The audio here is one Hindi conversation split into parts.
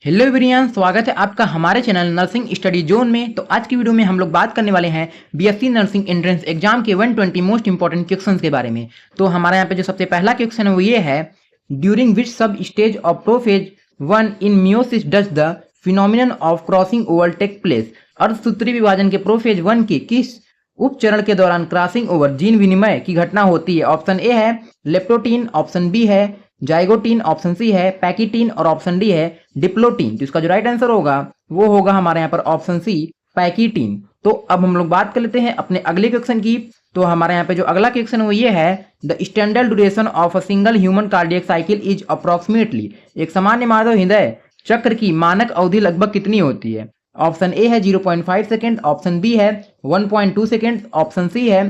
हेलो एवरीवन, स्वागत है आपका हमारे चैनल नर्सिंग स्टडी जोन में। तो आज की वीडियो में हम लोग बात करने वाले हैं बीएससी नर्सिंग एंट्रेंस एग्जाम के 120 मोस्ट इंपॉर्टेंट क्वेश्चंस के बारे में। तो हमारे यहाँ पे जो सबसे पहला क्वेश्चन है वो ये है, during which sub stage of prophase 1 in meiosis does the phenomenon of crossing over take place. अर्धसूत्री विभाजन के प्रोफेज 1 के किस उप चरण के दौरान क्रॉसिंग ओवर जीन विनिमय की घटना होती है? ऑप्शन ए है लेप्टोटीन, ऑप्शन बी है जाइगोटीन, ऑप्शन सी है पैकिटीन और ऑप्शन डी है डिप्लोटीन। तो इसका जो राइट आंसर होगा वो होगा हमारे यहाँ पर ऑप्शन सी पैकिटीन। तो अब हम लोग बात कर लेते हैं अपने अगले क्वेश्चन की। तो हमारे यहाँ पे जो अगला क्वेश्चन है वो ये है, the standard duration of a single human cardiac cycle is approximately. एक सामान्य मानव हृदय चक्र की मानक अवधि लगभग कितनी होती है? ऑप्शन ए है 0.5 सेकेंड, ऑप्शन बी है 1.2 सेकेंड, ऑप्शन सी है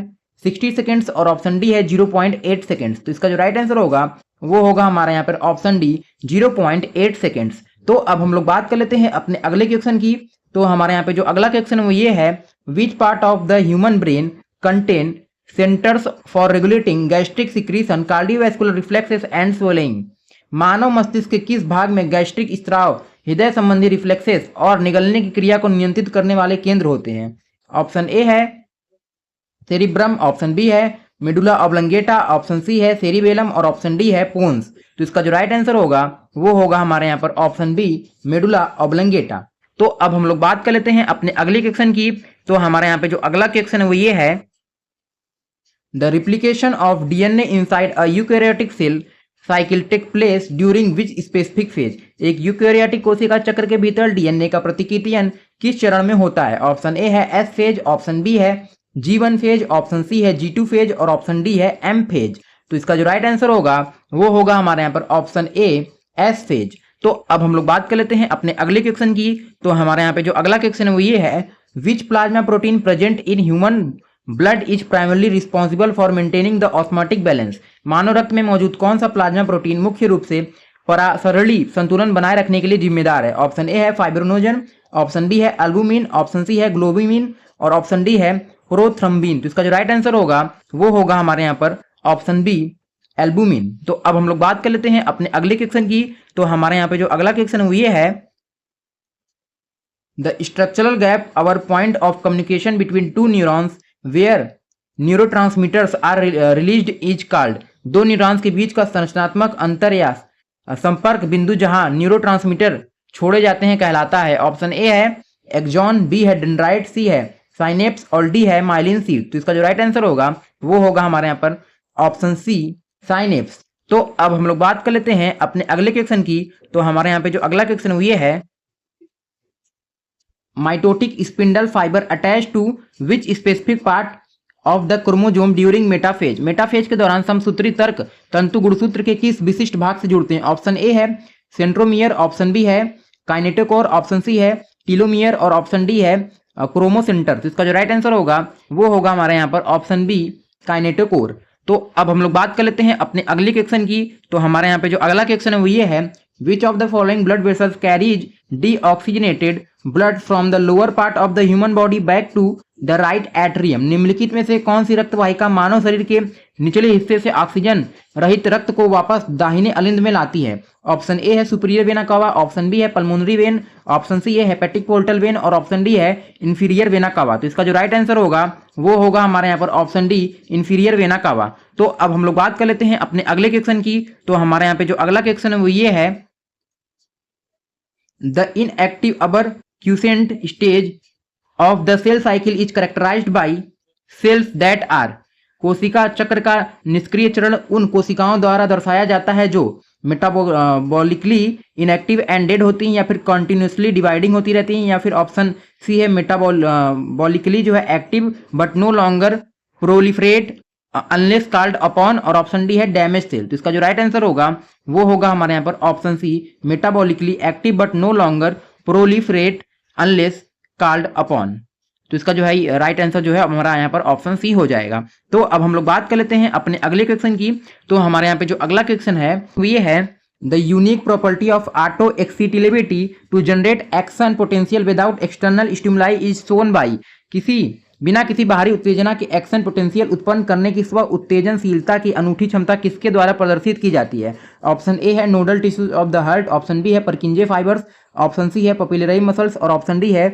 60 सेकेंड्स और ऑप्शन डी है 0.8 सेकेंड्स। तो इसका जो राइट आंसर होगा वो होगा हमारे यहाँ पर ऑप्शन डी 0.8 सेकेंड्स। तो अब हम लोग बात कर लेते हैं अपने अगले क्वेश्चन की। तो हमारे यहाँ पे जो अगला क्वेश्चन है वो ये है, which part of the human brain contain centres for regulating gastric secretion, cardiovascular reflexes and swelling. मानव मस्तिष्क के किस भाग में गैस्ट्रिक स्त्राव, हृदय संबंधी रिफ्लेक्सेस और निगलने की क्रिया को नियंत्रित करने वाले केंद्र होते हैं? ऑप्शन ए है सेरिब्रम, ऑप्शन बी है मेडुला ऑब्लंगेटा, ऑप्शन सी है सेरिबेलम और ऑप्शन डी है पोन्स। तो इसका जो राइट आंसर होगा वो होगा हमारे यहाँ पर ऑप्शन बी मेडुला ऑब्लंगेटा। तो अब हम लोग बात कर लेते हैं अपने अगले क्वेश्चन की। तो हमारे यहाँ पे जो अगला क्वेश्चन है वो ये है, the replication of DNA inside a eukaryotic cell cycle take place during which specific phase. एक यूकैरियोटिक कोशिका चक्र के भीतर डीएनए का प्रतिकृतियन किस चरण में होता है? ऑप्शन ए है एस फेज, ऑप्शन बी है G1 फेज, ऑप्शन सी है G2 फेज और ऑप्शन डी है M फेज। तो इसका जो राइट आंसर होगा वो होगा हमारे यहाँ पर ऑप्शन ए S फेज। तो अब हम लोग बात कर लेते हैं अपने अगले क्वेश्चन की। तो हमारे यहाँ पे जो अगला क्वेश्चन है वो ये है, which plasma protein present in human blood is primarily responsible for maintaining the osmotic balance. मानव रक्त में मौजूद कौन सा प्लाज्मा प्रोटीन मुख्य रूप से परासरली संतुलन बनाए रखने के लिए जिम्मेदार है? ऑप्शन ए है फाइब्रोनोजन, ऑप्शन बी है एल्बुमिन, ऑप्शन सी है ग्लोबिमिन और ऑप्शन डी है प्रोथ्रम्बिन। तो इसका जो राइट आंसर होगा वो होगा हमारे यहाँ पर ऑप्शन बी एल्बुमिन। तो अब हम लोग बात कर लेते हैं अपने अगले क्वेश्चन की। तो हमारे यहाँ पे जो अगला क्वेश्चन है वो ये है, the structural gap or point of communication between two neurons where neurotransmitters are released is called. दो न्यूरॉन्स के बीच का संरचनात्मक अंतर या संपर्क बिंदु जहां न्यूरोट्रांसमीटर छोड़े जाते हैं कहलाता है? ऑप्शन ए है एक्सॉन, बी है डेंड्राइट, सी है साइनेप्स और डी है माइलिन सी। तो इसका जो राइट आंसर होगा वो होगा हमारे यहाँ पर ऑप्शन सी साइनेप्स। तो अब हम लोग बात कर लेते हैं अपने अगले क्वेश्चन की। तो हमारे यहाँ पे जो अगला क्वेश्चन है वो ये है, mitotic spindle fibre attach to which specific part of the chromosome during metaphase. Metaphase के दौरान समसूत्री तर्क तंतु गुणसूत्र के किस विशिष्ट भाग से जुड़ते हैं? ऑप्शन ए है सेंट्रोमियर, ऑप्शन बी है काइनेटोकोर, ऑप्शन सी है टीलोमियर और ऑप्शन डी है क्रोमोसेंटर। तो इसका जो राइट आंसर होगा वो होगा हमारे यहाँ पर ऑप्शन बी काइनेटोकोर। तो अब हम लोग बात कर लेते हैं अपने अगले क्वेश्चन की। तो हमारे यहाँ पे जो अगला क्वेश्चन है वो ये है, which of the following blood vessels carries deoxygenated blood from the lower part of the human body back to the right atrium. निम्नलिखित में से कौन सी रक्त वाहिका मानव शरीर के निचले हिस्से से ऑक्सीजन रहित रक्त को वापस दाहिने अलिंद में लाती है? ऑप्शन ए है superior vena cava, option B है पल्मोनरी वेन, ऑप्शन सी है हेपेटिक पोर्टल वेन और ऑप्शन डी है इंफीरियर वेना कावा। तो इसका जो राइट आंसर होगा वो होगा हमारे यहाँ पर option D inferior vena cava. तो अब हम लोग बात कर लेते हैं अपने अगले क्वेश्चन की। तो हमारे यहाँ पे जो अगला क्वेश्चन है वो ये है, the inactive or quiescent stage of the cell cycle is characterised by cells that are. कोशिका चक्र का निष्क्रिय चरण उन कोशिकाओं द्वारा दर्शाया जाता है जो मेटाबॉलिकली इनएक्टिव एंड डेड होती हैं या फिर कॉन्टिन्यूसली डिवाइडिंग होती रहती हैं, या फिर ऑप्शन सी है मेटाबॉलिकली जो है active but no longer proliferate unless called upon और ऑप्शन डी है डैमेज सेल। तो इसका जो राइट आंसर होगा वो होगा हमारे यहाँ पर option C metabolically active but no longer proliferate unless called upon. तो इसका जो है राइट आंसर जो है हमारा यहाँ पर ऑप्शन सी हो जाएगा। तो अब हम लोग बात कर लेते हैं अपने अगले क्वेश्चन की। तो हमारे यहाँ पे जो अगला क्वेश्चन है वो ये है, the unique property of auto excitability to generate action potential without external stimuli is shown by. किसी बिना किसी बाहरी उत्तेजना के एक्शन पोटेंशियल उत्पन्न करने की स्व उत्तेजनशीलता की अनूठी क्षमता किसके द्वारा प्रदर्शित की जाती है? ऑप्शन ए है nodal tissues of the heart, option B है परकिंजे फाइबर्स, ऑप्शन सी है पपिलरी मसल्स और ऑप्शन डी है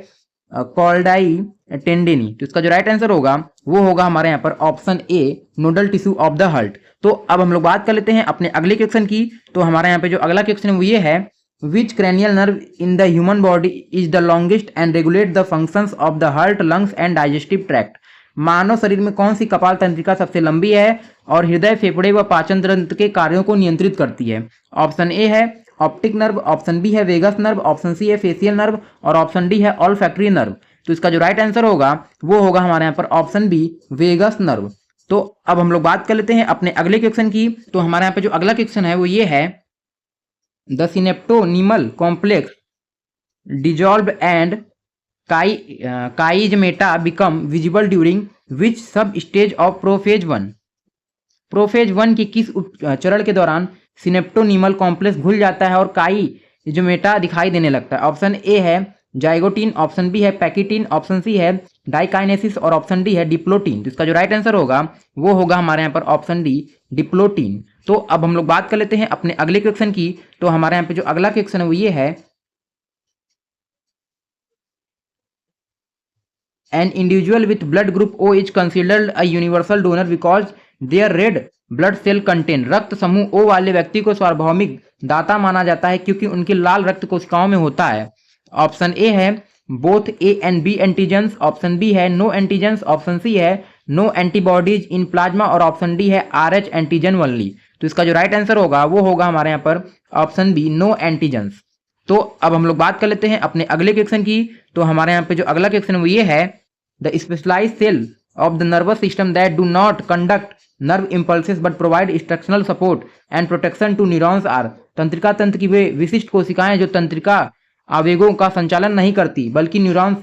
कॉल्डाई टेंडेनी। तो इसका जो राइट आंसर होगा वो होगा हमारे यहाँ पर option A nodal tissue of the heart. तो अब हम लोग बात कर लेते हैं अपने अगले क्वेश्चन की। तो हमारे यहाँ पे जो अगला क्वेश्चन है वो ये है, विच cranial nerve in the human body is the longest and regulate the functions of the heart, lungs and digestive tract? मानव शरीर में कौन सी कपाल तंत्रिका सबसे लंबी है और हृदय, फेफड़े व पाचन तंत्र के कार्यों को नियंत्रित करती है? ऑप्शन ए है ऑप्टिक नर्व, ऑप्शन बी है वेगस नर्व, ऑप्शन सी है फेसियल नर्व और ऑप्शन डी है ऑल्फैक्टरी नर्व। तो इसका जो राइट आंसर होगा वो होगा हमारे यहाँ पर ऑप्शन बी वेगस नर्व। तो अब हम लोग बात कर लेते हैं अपने अगले क्वेश्चन की। तो हमारे यहाँ पे जो अगला क्वेश्चन है वो ये है, the synaptonemal complex dissolve and chiasmata become visible during which sub stage of prophase 1? Prophase 1 की किस चरण के दौरान सिनेप्टोनीमल कॉम्प्लेक्स घुल जाता है और काइजमेटा दिखाई देने लगता है? ऑप्शन ए है जाइगोटीन, ऑप्शन बी है पैकिटीन, ऑप्शन सी है डाइकाइनेसिस और ऑप्शन डी है डिप्लोटीन। तो इसका जो राइट आंसर होगा वो होगा हमारे यहाँ पर ऑप्शन डी डिप्लोटीन। तो अब हम लोग बात कर लेते हैं अपने अगले क्वेश्चन की। तो हमारे यहाँ पे जो अगला क्वेश्चन है वो ये है, an individual with blood group O is considered a universal donor because their red blood cell contain. रक्त समूह ओ वाले व्यक्ति को सार्वभौमिक दाता माना जाता है क्योंकि उनकी लाल रक्त कोशिकाओं में होता है। ऑप्शन ए है both A and B antigens, option B है नो एंटीजेंस, ऑप्शन सी है नो एंटीबॉडीज इन प्लाज्मा और ऑप्शन डी है RH एंटीजन ओनली। तो इसका जो राइट आंसर होगा वो होगा हमारे यहाँ पर ऑप्शन बी नो एंटीजेंस। तो अब हम लोग बात कर लेते हैं अपने अगले क्वेश्चन की। तो हमारे यहाँ पे जो अगला क्वेश्चन है वो ये है, the specialised cell of the nervous system that do not conduct nerve impulses but provide instructional support and protection to neurons are. तंत्रिका तंत्र की वे विशिष्ट कोशिकाएं जो तंत्रिका आवेगों का संचालन नहीं करती बल्कि न्यूरॉन्स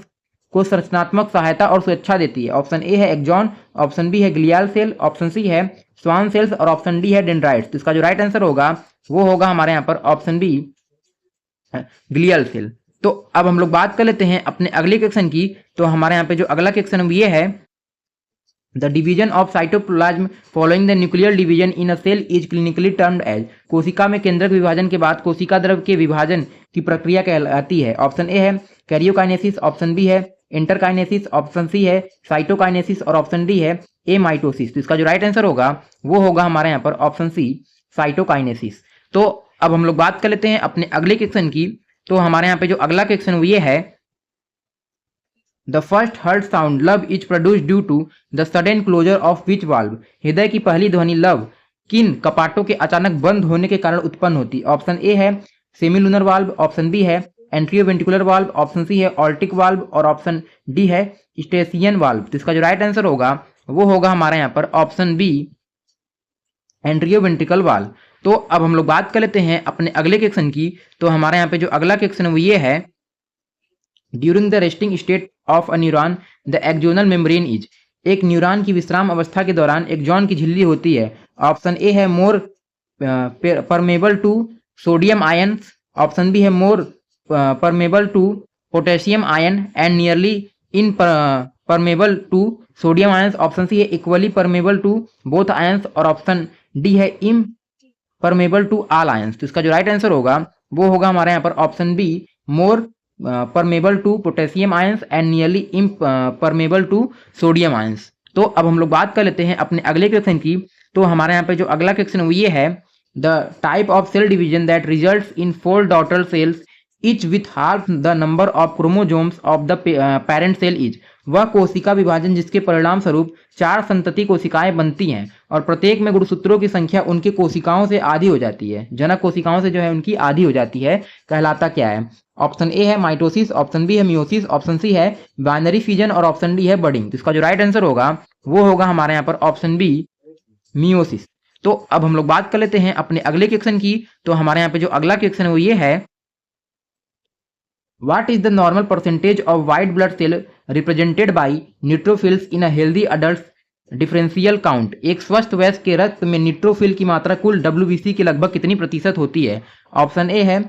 को संरचनात्मक सहायता और सुरक्षा देती है। ऑप्शन ए है एक्सॉन, ऑप्शन बी है ग्लियाल सेल, ऑप्शन सी है स्वान सेल्स और ऑप्शन डी है डेंड्राइट्स। तो इसका जो राइट आंसर होगा वो होगा हमारे यहाँ पर ऑप्शन बी ग्लियल सेल। तो अब हम लोग बात कर लेते हैं अपने अगले क्वेश्चन की। तो हमारे यहाँ पे जो अगला क्वेश्चन ये है, the division of cytoplasm following the nuclear division in a cell is clinically termed as. कोशिका में केंद्रक विभाजन के बाद कोशिका द्रव के विभाजन की प्रक्रिया कहलाती है। ऑप्शन ए है कैरियोकाइनेसिस, ऑप्शन बी है इंटरकाइनेसिस, ऑप्शन सी है साइटोकाइनेसिस और ऑप्शन डी है एमाइटोसिस। तो इसका जो राइट आंसर होगा वो होगा हमारे यहाँ पर ऑप्शन सी साइटोकाइनेसिस। तो अब हम लोग बात कर लेते हैं अपने अगले क्वेश्चन की। तो हमारे यहाँ पे जो अगला क्वेश्चन वो ये है, the first heart sound lub is produce due to the sudden closure of which valve. हृदय की पहली ध्वनि लव किन कपाटों के अचानक बंद होने के कारण उत्पन्न होती? ऑप्शन ए है सेमिलुनर वाल्व, ऑप्शन बी है एंट्रियोवेंट्रिकुलर वाल्व, ऑप्शन सी है ऑल्टिक वाल्व और ऑप्शन डी है स्टेसियन वाल्व। तो इसका जो राइट आंसर होगा वो होगा हमारे यहाँ पर ऑप्शन बी एंट्रियोवेंट्रिकल वाल्व। तो अब हम लोग बात कर लेते हैं अपने अगले क्वेश्चन की। तो हमारे यहाँ पे जो अगला क्वेश्चन है वो ये है, during the resting state of a neuron the axonal membrane is. एक न्यूरॉन की विश्राम अवस्था के दौरान एक्सॉन की झिल्ली होती है। ऑप्शन ए है more permeable to sodium ions, option B है more permeable to potassium ion and nearly impermeable to sodium ions, option C है equally permeable to both ions और ऑप्शन डी है impermeable to all ions. तो इसका जो राइट आंसर होगा वो होगा हमारे यहाँ पर option B more permeable to potassium ions and nearly impermeable to sodium ions. तो अब हम लोग बात कर लेते हैं अपने अगले क्वेश्चन की। तो हमारे यहाँ पे जो अगला क्वेश्चन वो ये है, the type of cell division that results in 4 daughter cells each with half the number of chromosomes of the parent cell is। वह कोशिका विभाजन जिसके परिणाम स्वरूप 4 संतति कोशिकाएं बनती हैं और प्रत्येक में गुणसूत्रों की संख्या उनके कोशिकाओं से आधी हो जाती है, जनक कोशिकाओं से जो है उनकी आधी हो जाती है, कहलाता क्या है? ऑप्शन ए है माइटोसिस, ऑप्शन बी है मियोसिस, ऑप्शन सी है बाइनरी फिजन और ऑप्शन डी है बडिंग। तो इसका जो राइट आंसर होगा वो होगा हमारे यहाँ पर ऑप्शन बी मियोसिस। तो अब हम लोग बात कर लेते हैं अपने अगले क्वेश्चन की। तो हमारे यहाँ पे जो अगला क्वेश्चन है वो ये है, What is the normal percentage of white blood cell represented by neutrophils in a healthy adult differential count? एक स्वस्थ वयस्क के रक्त में न्यूट्रोफिल की मात्रा कुल WBC के लगभग कितनी प्रतिशत होती है? ऑप्शन ए है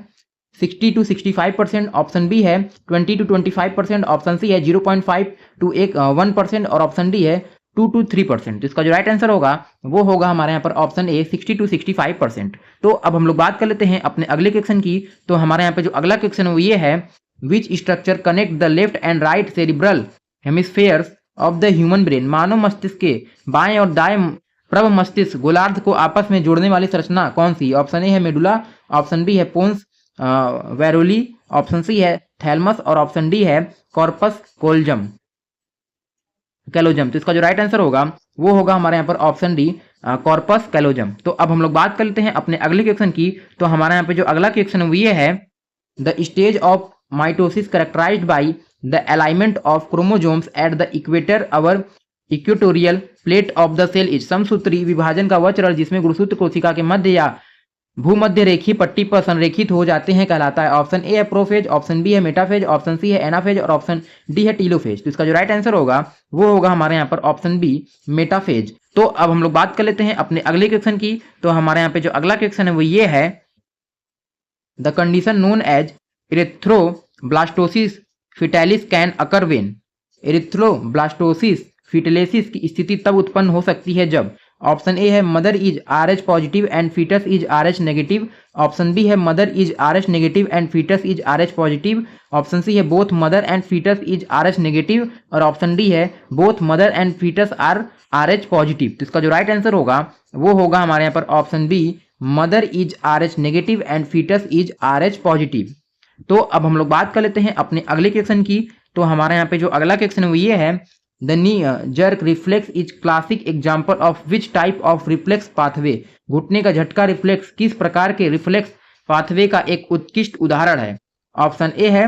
60 to 65%, ऑप्शन बी है 20 to 25%, ऑप्शन सी है 0.5 to 1% और ऑप्शन डी है 2 to 3%। तो इसका जो राइट आंसर होगा वो होगा हमारे यहाँ पर ऑप्शन ए 60 to 65%। तो अब हम लोग बात कर लेते हैं अपने अगले क्वेश्चन की। तो हमारे यहाँ पे जो अगला क्वेश्चन है वो ये है, which structure connect the left and right cerebral hemispheres of the human brain. मानव मस्तिष्क के बाएं और दाएं प्रभ मस्तिष्क गोलार्ध को आपस में जोड़ने वाली संरचना कौन सी? ऑप्शन ए है मेडुला, ऑप्शन बी है पोन्स वेरोली, ऑप्शन सी है थैलमस और ऑप्शन डी है कॉर्पस कैलोजम। तो इसका जो राइट आंसर होगा वो होगा हमारे यहाँ पर ऑप्शन डी कॉर्पस कैलोजम। तो अब हम लोग बात कर लेते हैं अपने अगले क्वेश्चन की। तो हमारे यहाँ पे जो अगला क्वेश्चन है वो ये है, the stage of mitosis characterised by the alignment of chromosomes at the equator or equatorial plate of the cell is. समसूत्री विभाजन का वह चरण जिसमें गुणसूत्र कोशिका के मध्य या भूमध्य रेखीय पट्टी पर संरेखित हो जाते हैं कहलाता है। ऑप्शन ए है प्रोफेज, ऑप्शन बी है मेटाफेज, ऑप्शन सी है एनाफेज और ऑप्शन डी है टीलोफेज। तो इसका जो राइट आंसर होगा वो होगा हमारे यहाँ पर ऑप्शन बी मेटाफेज। तो अब हम लोग बात कर लेते हैं अपने अगले क्वेश्चन की। तो हमारे यहाँ पे जो अगला क्वेश्चन है वो ये है, the condition known as erythroblastosis fetalis can occur when. Erythroblastosis fetalis की स्थिति तब उत्पन्न हो सकती है जब, ऑप्शन ए है mother is RH positive and foetus is RH negative, option B है mother is RH negative and foetus is RH positive, option C है both mother and foetus is RH negative और ऑप्शन डी है both mother and fetus are RH positive. तो इसका जो राइट आंसर होगा वो होगा हमारे यहाँ पर option B mother is RH negative and foetus is RH positive. तो अब हम लोग बात कर लेते हैं अपने अगले क्वेश्चन की। तो हमारे यहाँ पे जो अगला क्वेश्चन है वो ये है, the knee jerk reflex is classic example of which type of reflex pathway. घुटने का झटका रिफ्लेक्स किस प्रकार के रिफ्लेक्स पाथवे का एक उत्कृष्ट उदाहरण है? ऑप्शन ए है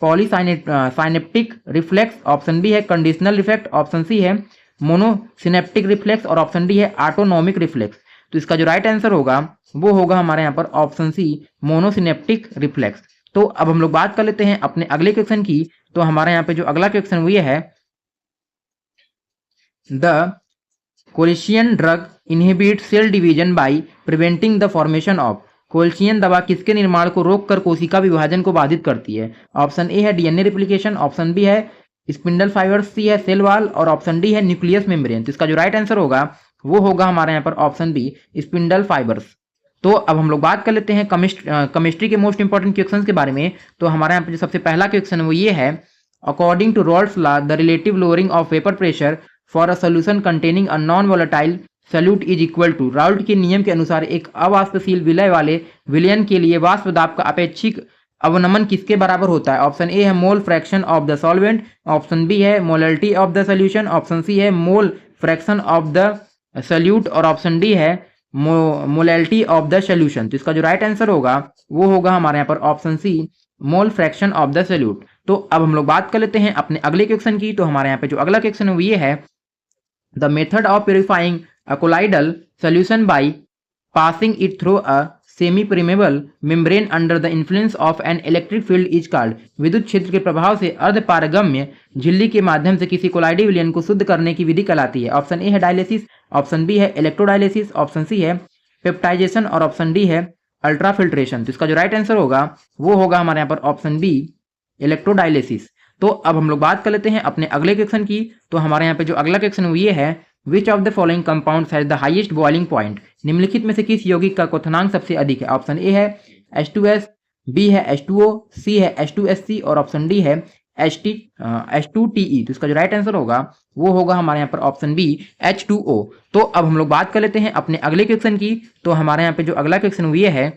पॉलीसाइनेप्टिक रिफ्लेक्स, ऑप्शन बी है कंडीशनल रिफ्लेक्स, ऑप्शन सी है मोनोसिनेप्टिक रिफ्लेक्स और ऑप्शन डी है ऑटोनॉमिक रिफ्लेक्स। तो इसका जो राइट आंसर होगा वो होगा हमारे यहाँ पर ऑप्शन सी मोनोसिनेप्टिक रिफ्लेक्स। तो अब हम लोग बात कर लेते हैं अपने अगले क्वेश्चन की। तो हमारे यहाँ पे जो अगला क्वेश्चन वो ये है, the colchicine drug inhibit cell division by preventing the formation of. Colchicine दवा किसके निर्माण को रोककर कोशिका विभाजन को बाधित करती है? ऑप्शन ए है DNA रिप्लिकेशन, ऑप्शन बी है स्पिंडल फाइबर, सी है सेल वॉल और ऑप्शन डी है न्यूक्लियस मेम्ब्रेन। तो इसका जो राइट आंसर होगा वो होगा हमारे यहाँ पर ऑप्शन बी स्पिंडल फाइबर्स। तो अब हम लोग बात कर लेते हैं केमिस्ट्री के मोस्ट इंपॉर्टेंट क्वेश्चंस के बारे में। तो हमारे यहाँ पे जो सबसे पहला क्वेश्चन है वो ये है, according to Raoult's law the relative lowering of vapour pressure for a solution containing a non volatile solute is equal to. Raoult के नियम के अनुसार एक अवाष्पशील विलय वाले विलयन के लिए वाष्प दाब का अपेक्षिक अवनमन किसके बराबर होता है? ऑप्शन ए है mole fraction of the solvent, option B है molality of the solution, option C है mole fraction of the solute और ऑप्शन डी है मोलैलिटी ऑफ द सोल्यूशन। तो इसका जो राइट आंसर होगा वो होगा हमारे यहाँ पर option C mole fraction of the solute. तो अब हम लोग बात कर लेते हैं अपने अगले क्वेश्चन की। तो हमारे यहाँ पे जो अगला क्वेश्चन है वो ये है, the method of purifying a colloidal solution by passing it through a semi permeable membrane under the influence of an electric field is called. विद्युत क्षेत्र के प्रभाव से अर्धपारगम्य झिल्ली के माध्यम से किसी कोलाइडल विलयन को शुद्ध करने की विधि कहलाती है? ऑप्शन ए है डायलिसिस, ऑप्शन बी है इलेक्ट्रोडायलिसिस, ऑप्शन सी है पेप्टाइजेशन और ऑप्शन डी है अल्ट्राफिल्ट्रेशन। तो इसका जो राइट आंसर होगा वो होगा हमारे यहाँ पर ऑप्शन बी इलेक्ट्रोडायलिसिस। तो अब हम लोग बात कर लेते हैं अपने अगले क्वेश्चन की। तो हमारे यहाँ पे जो अगला क्वेश्चन है वो ये है, which of the following compounds has the highest boiling point. निम्नलिखित में से किस यौगिक का क्वथनांक सबसे अधिक है? ऑप्शन ए है H2S, बी है H2O, सी है H2SC और ऑप्शन डी है H2TE। तो इसका जो राइट आंसर होगा वो होगा हमारे यहाँ पर ऑप्शन बी H2O। तो अब हम लोग बात कर लेते हैं अपने अगले क्वेश्चन की। तो हमारे यहाँ पे जो अगला क्वेश्चन ये है,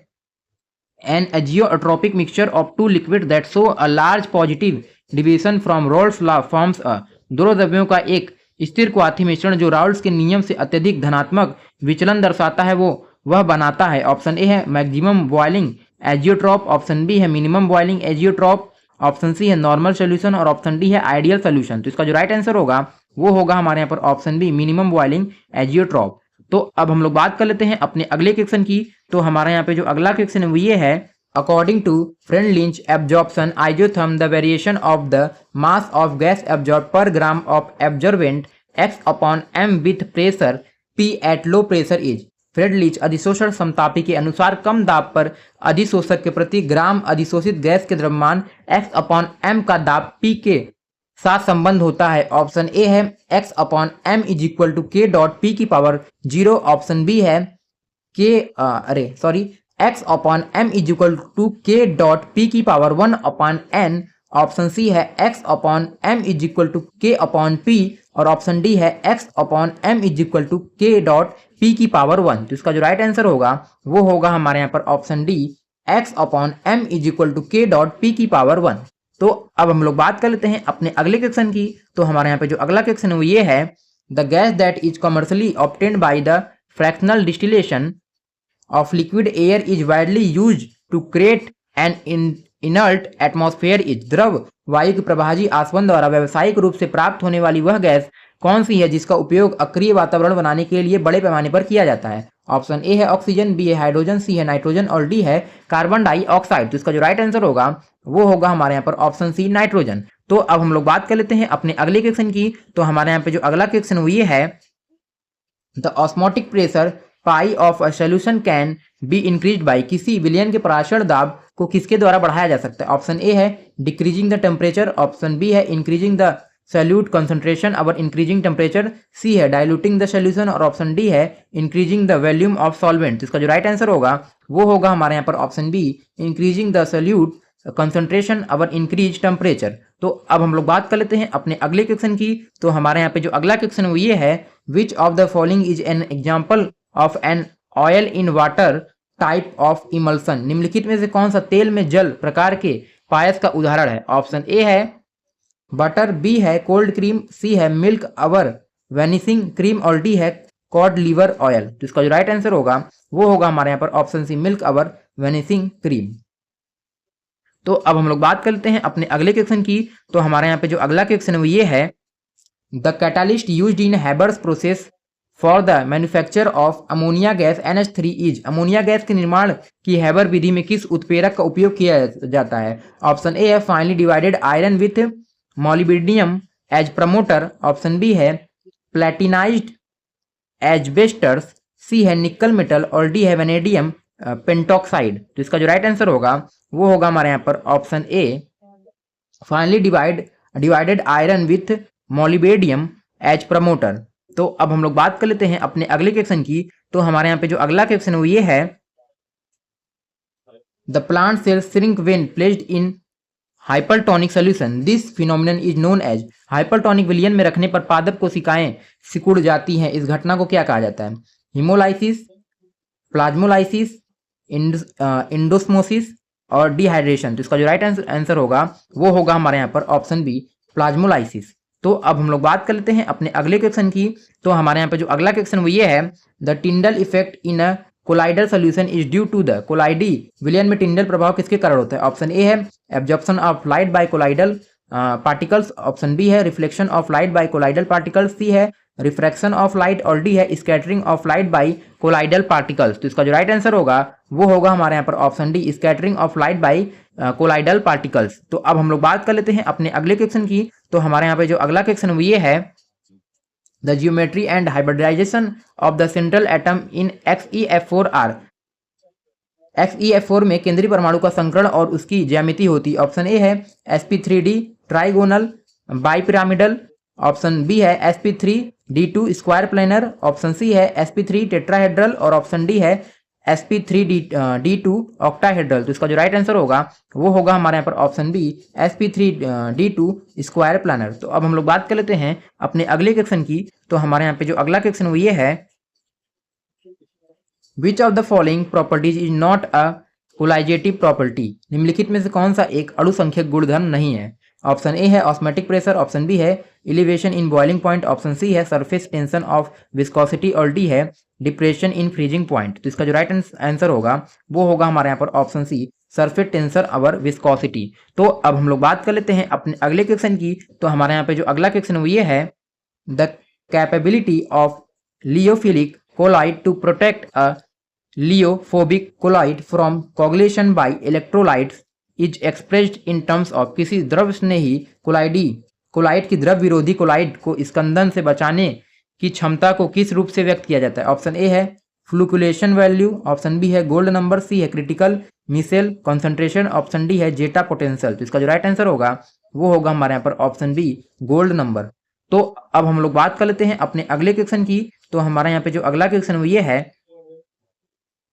an azeotropic mixture of two liquid that show a large positive deviation from Raoult's law forms a. दो द्रव्यों का एक स्थिर क्वाथी मिश्रण जो राउल्स के नियम से अत्यधिक धनात्मक विचलन दर्शाता है वो वह बनाता है। ऑप्शन ए है maximum boiling azeotrope, option B है minimum boiling azeotrope, option C है नॉर्मल सोल्यूशन और ऑप्शन डी है आइडियल सोल्यूशन। तो इसका जो राइट आंसर होगा वो होगा हमारे यहाँ पर option B minimum boiling azeotrope. तो अब हम लोग बात कर लेते हैं अपने अगले क्वेश्चन की। तो हमारे यहाँ पे जो अगला क्वेश्चन है वो ये है, according to Freundlich adsorption isotherm the variation of the mass of gas adsorb per gram of adsorbent x/m with pressure p at low pressure is. Freundlich अधिशोषण समतापी के अनुसार कम दाब पर अधिशोषक के प्रति ग्राम अधिशोषित गैस के द्रव्यमान x/m का दाब P के साथ संबंध होता है। ऑप्शन ए है x/m is equal to k dot P की पावर 0। ऑप्शन बी है x/m is equal to k dot P की पावर 1/n। ऑप्शन सी है x/m is equal to k/p और ऑप्शन डी है x/m is equal to k dot p की पावर 1। तो इसका जो राइट आंसर होगा वो होगा हमारे यहाँ पर option D x/m is equal to k dot p की पावर 1। तो अब हम लोग बात कर लेते हैं अपने अगले क्वेश्चन की। तो हमारे यहाँ पे जो अगला क्वेश्चन है वो ये है, the gas that is commercially obtained by the fractional distillation of liquid air is widely used to create an inert atmosphere is. द्रव वायु के प्रभाजी आसवन द्वारा व्यावसायिक रूप से प्राप्त होने वाली वह गैस कौन सी है जिसका उपयोग अक्रिय वातावरण बनाने के लिए बड़े पैमाने पर किया जाता है। ऑप्शन ए है ऑक्सीजन, बी है हाइड्रोजन, सी है नाइट्रोजन और डी है कार्बन डाइऑक्साइड। तो इसका जो राइट आंसर होगा वो होगा हमारे यहाँ पर ऑप्शन सी नाइट्रोजन। तो अब हम लोग बात कर लेते हैं अपने अगले क्वेश्चन की। तो हमारे यहाँ पे जो अगला क्वेश्चन वो ये है, the osmotic pressure pi of a solution can be increased by. किसी विलयन के पराशर दाब को किसके द्वारा बढ़ाया जा सकता है। ऑप्शन ए है decreasing the temperature, option B है इंक्रीजिंग द सॉल्यूट कंसंट्रेशन और इंक्रीजिंग टेम्परेचर, सी है डाइल्यूटिंग द सॉल्यूशन और ऑप्शन डी है increasing the volume of solvent. इसका जो राइट आंसर होगा वो होगा हमारे यहाँ पर option be increasing the solute concentration और इंक्रीज टेम्परेचर। तो अब हम लोग बात कर लेते हैं अपने अगले क्वेश्चन की। तो हमारे यहाँ पे जो अगला क्वेश्चन वो ये है, which of the following is an example of an oil in water type of emulsion. निम्नलिखित में से कौन सा तेल में जल प्रकार के पायस का उदाहरण है। ऑप्शन ए है बटर, बी है कोल्ड क्रीम, सी है मिल्क अवर वेनिसिंग क्रीम और डी है कॉड लीवर ऑयल। तो इसका जो राइट आंसर होगा वो होगा हमारे यहाँ पर ऑप्शन सी मिल्क अवर वेनिसिंग क्रीम। तो अब हम लोग बात करते हैं अपने अगले क्वेश्चन की। तो हमारे यहाँ पे जो अगला क्वेश्चन है वो ये है, the catalyst used in Haber's process for the manufacture of ammonia gas NH3 is. Ammonia gas के निर्माण की हैबर विधि में किस उत्प्रेरक का उपयोग किया जाता है। ऑप्शन ए है finely divided iron with molybdenum as promoter, option B है प्लेटिनाइज्ड एजबेस्टर्स, सी है निकल मेटल और डी है वेनेडियम पेंटॉक्साइड। तो इसका जो राइट आंसर होगा वो होगा हमारे यहाँ पर option A finely divided iron with molybdenum as promoter. तो अब हम लोग बात कर लेते हैं अपने अगले क्वेश्चन की। तो हमारे यहाँ पे जो अगला क्वेश्चन है वो ये है, the plant cells shrink when placed in hypertonic solution, this phenomenon is known as. Hypertonic विलयन में रखने पर पादप कोशिकाएं सिकुड़ जाती हैं, इस घटना को क्या कहा जाता है। हिमोलाइसिस, प्लाज्मोलाइसिस, इंडोस्मोसिस और डिहाइड्रेशन। तो इसका जो राइट आंसर होगा वो होगा हमारे यहाँ पर ऑप्शन बी प्लाज्मोलाइसिस। तो अब हम लोग बात कर लेते हैं अपने अगले क्वेश्चन की। तो हमारे यहाँ पे जो अगला क्वेश्चन वो ये है, the Tyndall effect in a colloidal solution is due to the. कोलाइडी विलयन में टिंडल प्रभाव किसके कारण होता है। ऑप्शन ए है absorption of light by colloidal particles, option B है reflection of light by colloidal particles, C है रिफ्रैक्शन ऑफ लाइट और डी है scattering of light by colloidal particles. तो इसका जो राइट आंसर होगा वो होगा हमारे यहाँ पर option D scattering of light by colloidal particles. तो अब हम लोग बात कर लेते हैं अपने अगले क्वेश्चन की। तो हमारे यहाँ पे जो अगला क्वेश्चन वो ये है, the geometry and hybridisation of the central atom in XeF4R। XeF4 में केंद्रीय परमाणु का संकरण और उसकी ज्यामिति होती है। ऑप्शन ए है sp3d trigonal bipyramidal, option B है sp3d2 square planar, option C है sp3 टेट्राहेड्रल और ऑप्शन डी है sp3d2 ऑक्टाहेड्रल। तो इसका जो राइट आंसर होगा वो होगा हमारे यहाँ पर option B sp3d2 square planar. तो अब हम लोग बात कर लेते हैं अपने अगले क्वेश्चन की। तो हमारे यहाँ पे जो अगला क्वेश्चन वो ये है, which of the following properties is not a colligative property. निम्नलिखित में से कौन सा एक अणुसंख्यक गुणधर्म नहीं है। ऑप्शन ए है ऑस्मेटिक प्रेशर, ऑप्शन बी है elevation in boiling point, option C है सरफेस टेंशन ऑफ विस्कोसिटी और डी है डिप्रेशन इन फ्रीजिंग पॉइंट। तो इसका जो राइट आंसर होगा वो होगा हमारे यहाँ पर ऑप्शन सी सरफेस टेंसर अवर विस्कोसिटी। तो अब हम लोग बात कर लेते हैं अपने अगले क्वेश्चन की। तो हमारे यहाँ पे जो अगला क्वेश्चन वो ये है, the capability of lyophilic colloid to protect a lyophobic colloid from coagulation by electrolytes is expressed in terms of. किसी द्रव स्नेही कोलाइड की द्रव विरोधी कोलाइड को स्कंदन से बचाने की क्षमता को किस रूप से व्यक्त किया जाता है। ऑप्शन ए है फ्लुकुलेशन वैल्यू, ऑप्शन बी है गोल्ड नंबर, सी है critical micelle concentration, option D है जेटा पोटेंशियल। तो इसका जो राइट आंसर होगा वो होगा हमारे यहाँ पर ऑप्शन बी गोल्ड नंबर। तो अब हम लोग बात कर लेते हैं अपने अगले क्वेश्चन की। तो हमारे यहाँ पे जो अगला क्वेश्चन वो ये है,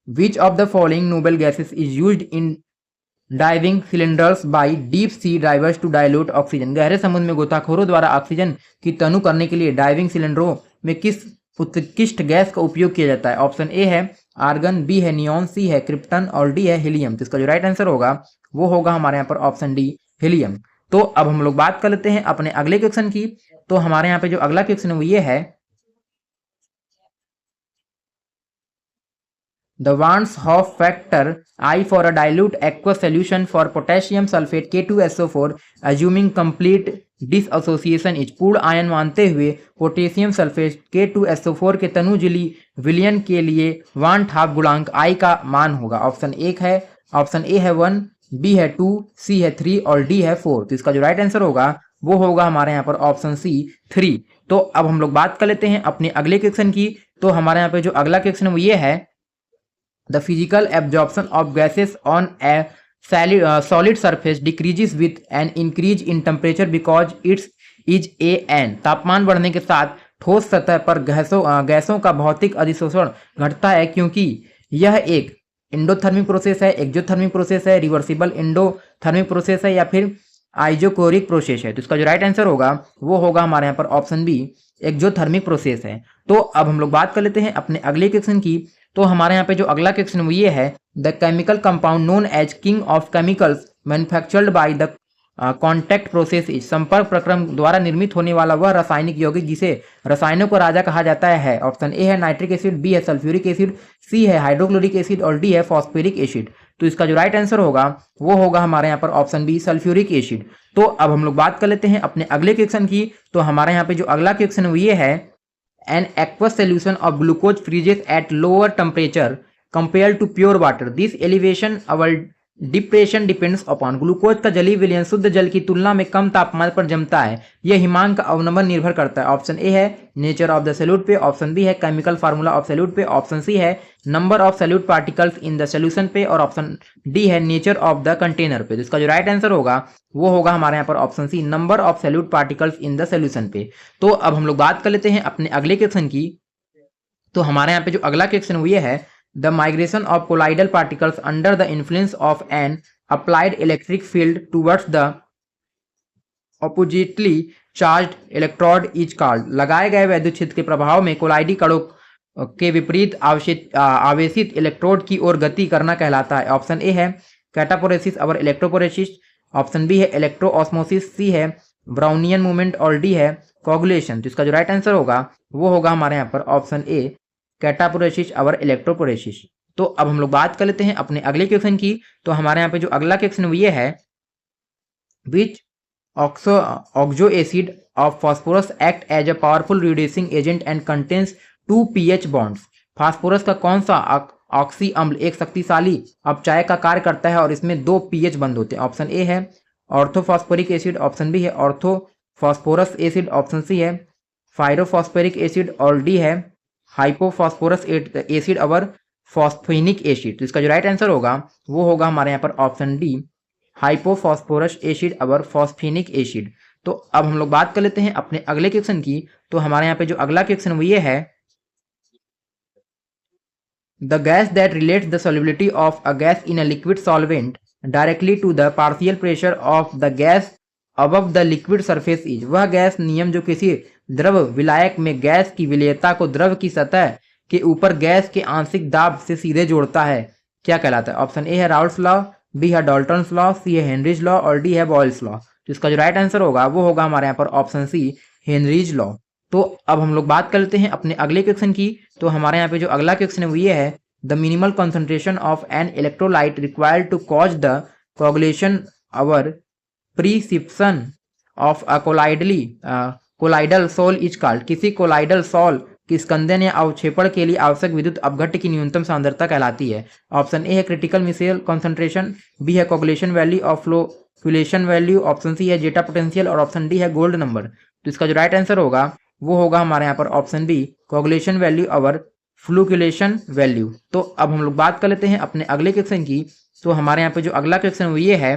which of the following noble gases is used in diving cylinders by deep sea divers to dilute oxygen. गहरे समुद्र में गोताखोरों द्वारा ऑक्सीजन की तनु करने के लिए डाइविंग सिलेंडरों में किस उत्कृष्ट गैस का उपयोग किया जाता है? ऑप्शन ए है आर्गन, बी है नियॉन, सी है क्रिप्टन और डी है हीलियम। तो इसका जो राइट आंसर होगा वो होगा हमारे यहाँ पर ऑप्शन डी हीलियम। तो अब हम लोग बात कर लेते हैं अपने अगले क्वेश्चन की। तो हमारे यहाँ पे जो अगला क्वेश्चन है वो ये है, the Wands Hoff factor I for a dilute aqueous solution for potassium sulfate K2SO4 assuming complete disassociation is। पूर्ण आयन मानते हुए पोटेशियम सल्फेट K2SO4 के तनुजली विलयन के लिए वांट हाफ गुणांक I का मान होगा। ऑप्शन एक है, ऑप्शन ए है 1, बी है 2, सी है 3 और डी है 4। तो इसका जो राइट आंसर होगा वो होगा हमारे यहाँ पर ऑप्शन सी 3। तो अब हम लोग बात कर लेते हैं अपने अगले क्वेश्चन की। तो हमारे यहाँ पे जो अगला क्वेश्चन है वो ये है, the physical absorption of gases on a solid surface decreases with an increase in temperature because it is a n। तापमान बढ़ने के साथ ठोस सतह पर गैसों का भौतिक अधिशोषण घटता है क्योंकि यह एक एंडोथर्मिक प्रोसेस है, एक्सोथर्मिक प्रोसेस है, रिवर्सिबल एंडोथर्मिक प्रोसेस है या फिर आइजोकोरिक प्रोसेस है। तो इसका जो राइट आंसर होगा वो होगा हमारे यहाँ पर ऑप्शन बी एक्सोथर्मिक प्रोसेस है। तो अब हम लोग बात कर लेते हैं अपने अगले क्वेश्चन की। तो हमारे यहाँ पे जो अगला क्वेश्चन वो ये है, the chemical compound known as king of chemicals manufactured by the contact process is. संपर्क प्रक्रम द्वारा निर्मित होने वाला वह रासायनिक यौगिक जिसे रसायनों का राजा कहा जाता है। ऑप्शन ए है नाइट्रिक एसिड, बी है सल्फ्यूरिक एसिड, सी है हाइड्रोक्लोरिक एसिड और डी है फॉस्फेरिक एसिड। तो इसका जो राइट आंसर होगा वो होगा हमारे यहाँ पर ऑप्शन बी सल्फ्यूरिक एसिड। तो अब हम लोग बात कर लेते हैं अपने अगले क्वेश्चन की। तो हमारे यहाँ पे जो अगला क्वेश्चन है वो ये है, an aqueous solution of glucose freezes at lower temperature compared to pure water। this elevation our depression depends upon. Glucose का जलीय विलयन शुद्ध जल की तुलना में कम तापमान पर जमता है, यह हिमांक का अवनमन निर्भर करता है। ऑप्शन ए है नेचर ऑफ द सॉल्यूट पे, ऑप्शन बी है केमिकल फार्मूला ऑफ सॉल्यूट पे, ऑप्शन सी है number of solute particles in the solution पे और ऑप्शन डी है नेचर ऑफ द कंटेनर पे। तो इसका जो राइट आंसर होगा वो होगा हमारे यहाँ पर option C number of solute particles in the solution पे। तो अब हम लोग बात कर लेते हैं अपने अगले क्वेश्चन की। तो हमारे यहाँ पे जो अगला क्वेश्चन वो ये है, the migration of colloidal particles under the influence of an applied electric field towards the oppositely charged electrode is called। लगाए गए वैद्युत क्षेत्र के प्रभाव में कोलाइडी कणों के विपरीत आवेशित इलेक्ट्रोड की ओर गति करना कहलाता है। ऑप्शन ए है कैटापोरेसिस और इलेक्ट्रोपोरेसिस, ऑप्शन बी है इलेक्ट्रोऑस्मोसिस, सी है ब्राउनियन मूवमेंट और डी है कोगुलेशन। तो इसका जो राइट आंसर होगा वो होगा हमारे यहाँ पर ऑप्शन ए कैटापोरेसिस और इलेक्ट्रोपोरेसिस। तो अब हम लोग बात कर लेते हैं अपने अगले क्वेश्चन की। तो हमारे यहाँ पे जो अगला क्वेश्चन वो ये है, which oxo acid of phosphorus act as a powerful reducing agent and contains 2 pH bonds. Phosphorus का कौन सा ऑक्सी अम्ल एक शक्तिशाली अपचायक का कार्य करता है और इसमें 2 pH बंद होते हैं? ऑप्शन ए है ऑर्थोफॉस्फोरिक एसिड, ऑप्शन बी है ऑर्थोफॉस्फोरस एसिड, ऑप्शन सी है फाइरोफॉस्फोरिक एसिड और डी है हाइपोफॉस्फोरस एसिड और फॉस्फेनिक एसिड। तो इसका जो राइट आंसर होगा वो होगा हमारे यहाँ पर ऑप्शन डी हाइपोफॉस्फोरस एसिड और फॉस्फेनिक एसिड। तो अब हम लोग बात कर लेते हैं अपने अगले क्वेश्चन की। तो हमारे यहाँ पे जो अगला क्वेश्चन वो ये है, the gas that relates the solubility of a gas in a liquid solvent directly to the partial pressure of the gas above the liquid surface is. वह गैस नियम जो किसी द्रव विलायक में गैस की विलेयता को द्रव की सतह के ऊपर गैस के आंशिक दाब से सीधे जोड़ता है, क्या कहलाता है? ऑप्शन ए है राउल्स लॉ, बी है डाल्टन्स लॉ, सी है हेनरीज लॉ और डी है बॉयल्स लॉ। तो इसका जो राइट आंसर होगा वो होगा हमारे यहाँ पर ऑप्शन सी हेनरीज लॉ। तो अब हम लोग बात कर लेते हैं अपने अगले क्वेश्चन की। तो हमारे यहाँ पे जो अगला क्वेश्चन है वो ये है, the minimal concentration of an electrolyte required to cause the coagulation और precipitation of a colloidal sol is called. किसी कोलाइडल सॉल की स्कंदन या अवक्षेपण के लिए आवश्यक विद्युत अपघट्य की न्यूनतम सांद्रता कहलाती है। ऑप्शन ए है क्रिटिकल मिसेल कॉन्सेंट्रेशन, बी है कोगुलेशन वैल्यू और फ्लोकुलेशन वैल्यू, ऑप्शन सी है जेटा पोटेंशियल और ऑप्शन डी है गोल्ड नंबर। तो इसका जो राइट आंसर होगा वो होगा हमारे यहाँ पर ऑप्शन बी कोगुलेशन वैल्यू और फ्लूक्यूलेशन वैल्यू। तो अब हम लोग बात कर लेते हैं अपने अगले क्वेश्चन की। तो हमारे यहाँ पे जो अगला क्वेश्चन वो ये है,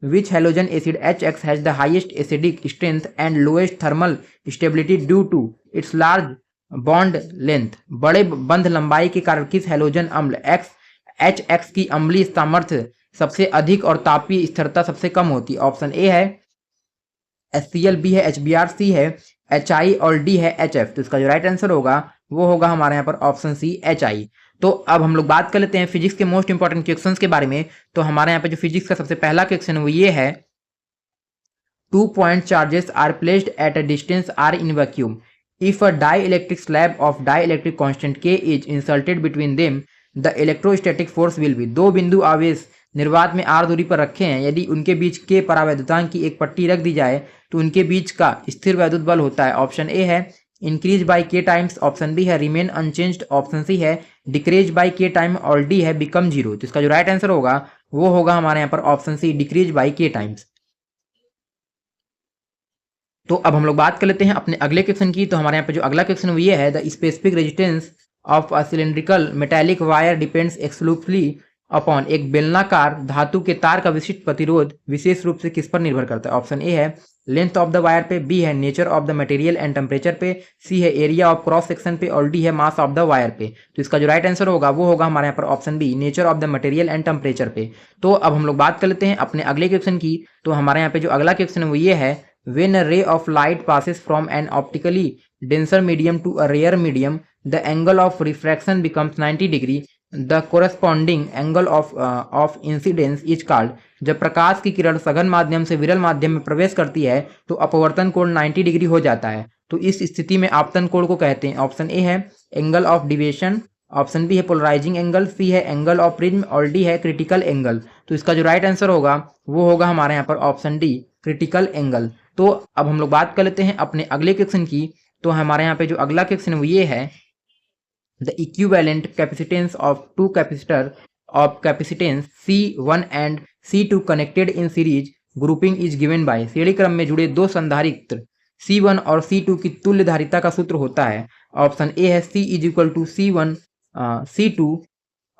which halogen acid HX has the highest acidic strength and lowest thermal stability due to its large bond length. बड़े बंध लंबाई के कारण किस हेलोजन अम्ल HX की अम्लीय सामर्थ्य सबसे अधिक और तापीय स्थिरता सबसे कम होती है? ऑप्शन ए है HCl, बी है HBr, सी है HI और डी है HF। तो इसका जो राइट आंसर होगा वो होगा हमारे यहाँ पर ऑप्शन सी HI। तो अब हम लोग बात कर लेते हैं फिजिक्स के मोस्ट इंपॉर्टेंट क्वेश्चंस के बारे में। तो हमारे यहाँ पे जो फिजिक्स का सबसे पहला क्वेश्चन है वो ये है, 2 point charges are placed at a distance r in vacuum. If a dielectric slab of dielectric constant K is inserted between them, the electrostatic force will be। दो बिंदु आवेश निर्वात में r दूरी पर रखे हैं, यदि उनके बीच K परावैद्युतांक की एक पट्टी रख दी जाए तो उनके बीच का स्थिर वैद्युत बल होता है। ऑप्शन ए है increase by K times, option B है रिमेन अनचेंज्ड, ऑप्शन सी है डिक्रीज बाई K टाइम और डी है बिकम जीरो। तो इसका जो राइट आंसर होगा वो होगा हमारे यहाँ पर option C decrease by K times. तो अब हम लोग बात कर लेते हैं अपने अगले क्वेश्चन की। तो हमारे यहाँ पे जो अगला क्वेश्चन वो ये है, the specific resistance of a cylindrical metallic wire depends exclusively upon. एक बेलनाकार धातु के तार का विशिष्ट प्रतिरोध विशेष रूप से किस पर निर्भर करता है? ऑप्शन ए है लेंथ ऑफ द वायर पे, बी है nature of the material and temperature पे, सी है एरिया ऑफ क्रॉस सेक्शन पे और डी है मास ऑफ द वायर पे। तो इसका जो राइट आंसर होगा वो होगा हमारे यहाँ पर option be nature of the material and temperature पे। तो अब हम लोग बात कर लेते हैं अपने अगले क्वेश्चन की। तो हमारे यहाँ पे जो अगला क्वेश्चन है वो ये है, when a ray of light passes from an optically denser medium to a rare medium, the angle of refraction becomes 90 degree. The corresponding angle of incidence is called। जब प्रकाश की किरण सघन माध्यम से विरल माध्यम में प्रवेश करती है तो अपवर्तन कोण 90 डिग्री हो जाता है। तो इस स्थिति में आपतन कोण को कहते हैं। ऑप्शन ए है angle of deviation, option B है पोलराइजिंग एंगल, सी है एंगल ऑफ प्रिज्म और डी है क्रिटिकल एंगल। तो इसका जो राइट आंसर होगा वो होगा हमारे यहाँ पर ऑप्शन डी क्रिटिकल एंगल। तो अब हम लोग बात कर लेते हैं अपने अगले क्वेश्चन की। तो हमारे यहाँ पे जो अगला क्वेश्चन है वो ये है, the equivalent capacitance of two capacitor of capacitance C1 and C2 connected in series grouping is given by. श्रेणी क्रम में जुड़े दो संधारित्र C1 और C2 की तुल्य धारिता का सूत्र होता है। ऑप्शन ए है C is equal to C1 C2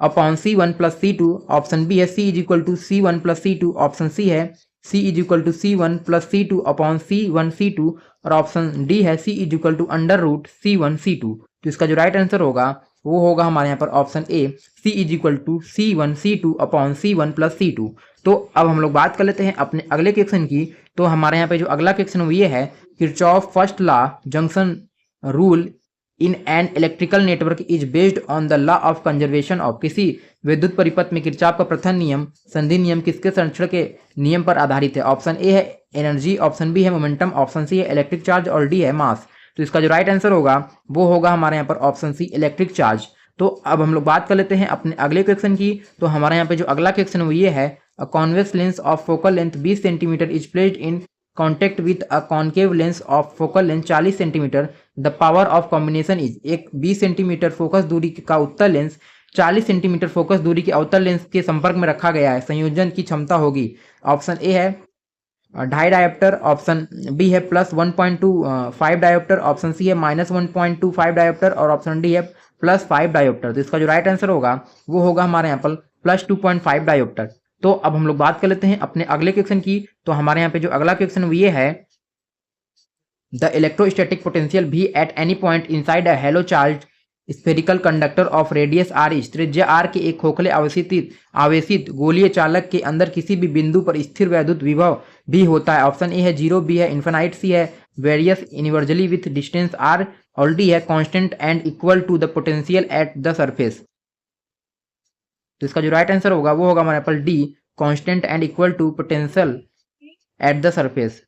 upon C1 plus C2, option B है C is equal to C1 plus C2, option C है C is equal to C1 plus C2 upon C1 C2 और ऑप्शन डी है C is equal to under root C1 C2। तो इसका जो राइट आंसर होगा वो होगा हमारे यहाँ पर option A C is equal to C1 C2 upon C1 plus C2। तो अब हम लोग बात कर लेते हैं अपने अगले क्वेश्चन की। तो हमारे यहाँ पे जो अगला क्वेश्चन वो ये है, Kirchhoff first law junction rule in an electrical network is based on the law of conservation of. किसी विद्युत परिपथ में किरचॉफ का प्रथम नियम संधि नियम किसके संरक्षण के नियम पर आधारित है? ऑप्शन ए है एनर्जी, ऑप्शन बी है मोमेंटम, ऑप्शन सी है इलेक्ट्रिक चार्ज और डी है मास। तो इसका जो राइट आंसर होगा वो होगा हमारे यहाँ पर ऑप्शन सी इलेक्ट्रिक चार्ज। तो अब हम लोग बात कर लेते हैं अपने अगले क्वेश्चन की। तो हमारे यहाँ पे जो अगला क्वेश्चन वो ये है, a convex lens of focal length 20 centimetre is placed in contact with a concave lens of focal length 40 centimetre, the power of combination is. एक 20 सेंटीमीटर फोकस दूरी का उत्तल लेंस 40 सेंटीमीटर फोकस दूरी के अवतल लेंस के संपर्क में रखा गया है, संयोजन की क्षमता होगी। ऑप्शन ए है 2.5 डायोप्टर, ऑप्शन बी है प्लस 1.25 डायोप्टर, ऑप्शन सी है माइनस 1.25 डायोप्टर और ऑप्शन डी है प्लस 5 डायोप्टर। तो इसका जो राइट आंसर होगा वो होगा हमारे यहाँ पर प्लस 2.5 डायोप्टर। तो अब हम लोग बात कर लेते हैं अपने अगले क्वेश्चन की। तो हमारे यहाँ पे जो अगला क्वेश्चन वो ये है, द इलेक्ट्रोस्टैटिक पोटेंशियल भी at any point inside a hello charge spherical conductor of radius r is. त्रिज्या r के एक खोखले आवेशित गोलीय चालक के अंदर किसी भी बिंदु पर स्थिर वैद्युत विभव भी होता है। ऑप्शन ए है 0, बी है इन्फिनाइट, सी है varies inversely with distance r और डी है constant and equal to the potential at the surface. तो इसका जो राइट आंसर होगा वो होगा हमारे पर D constant and equal to potential at the surface.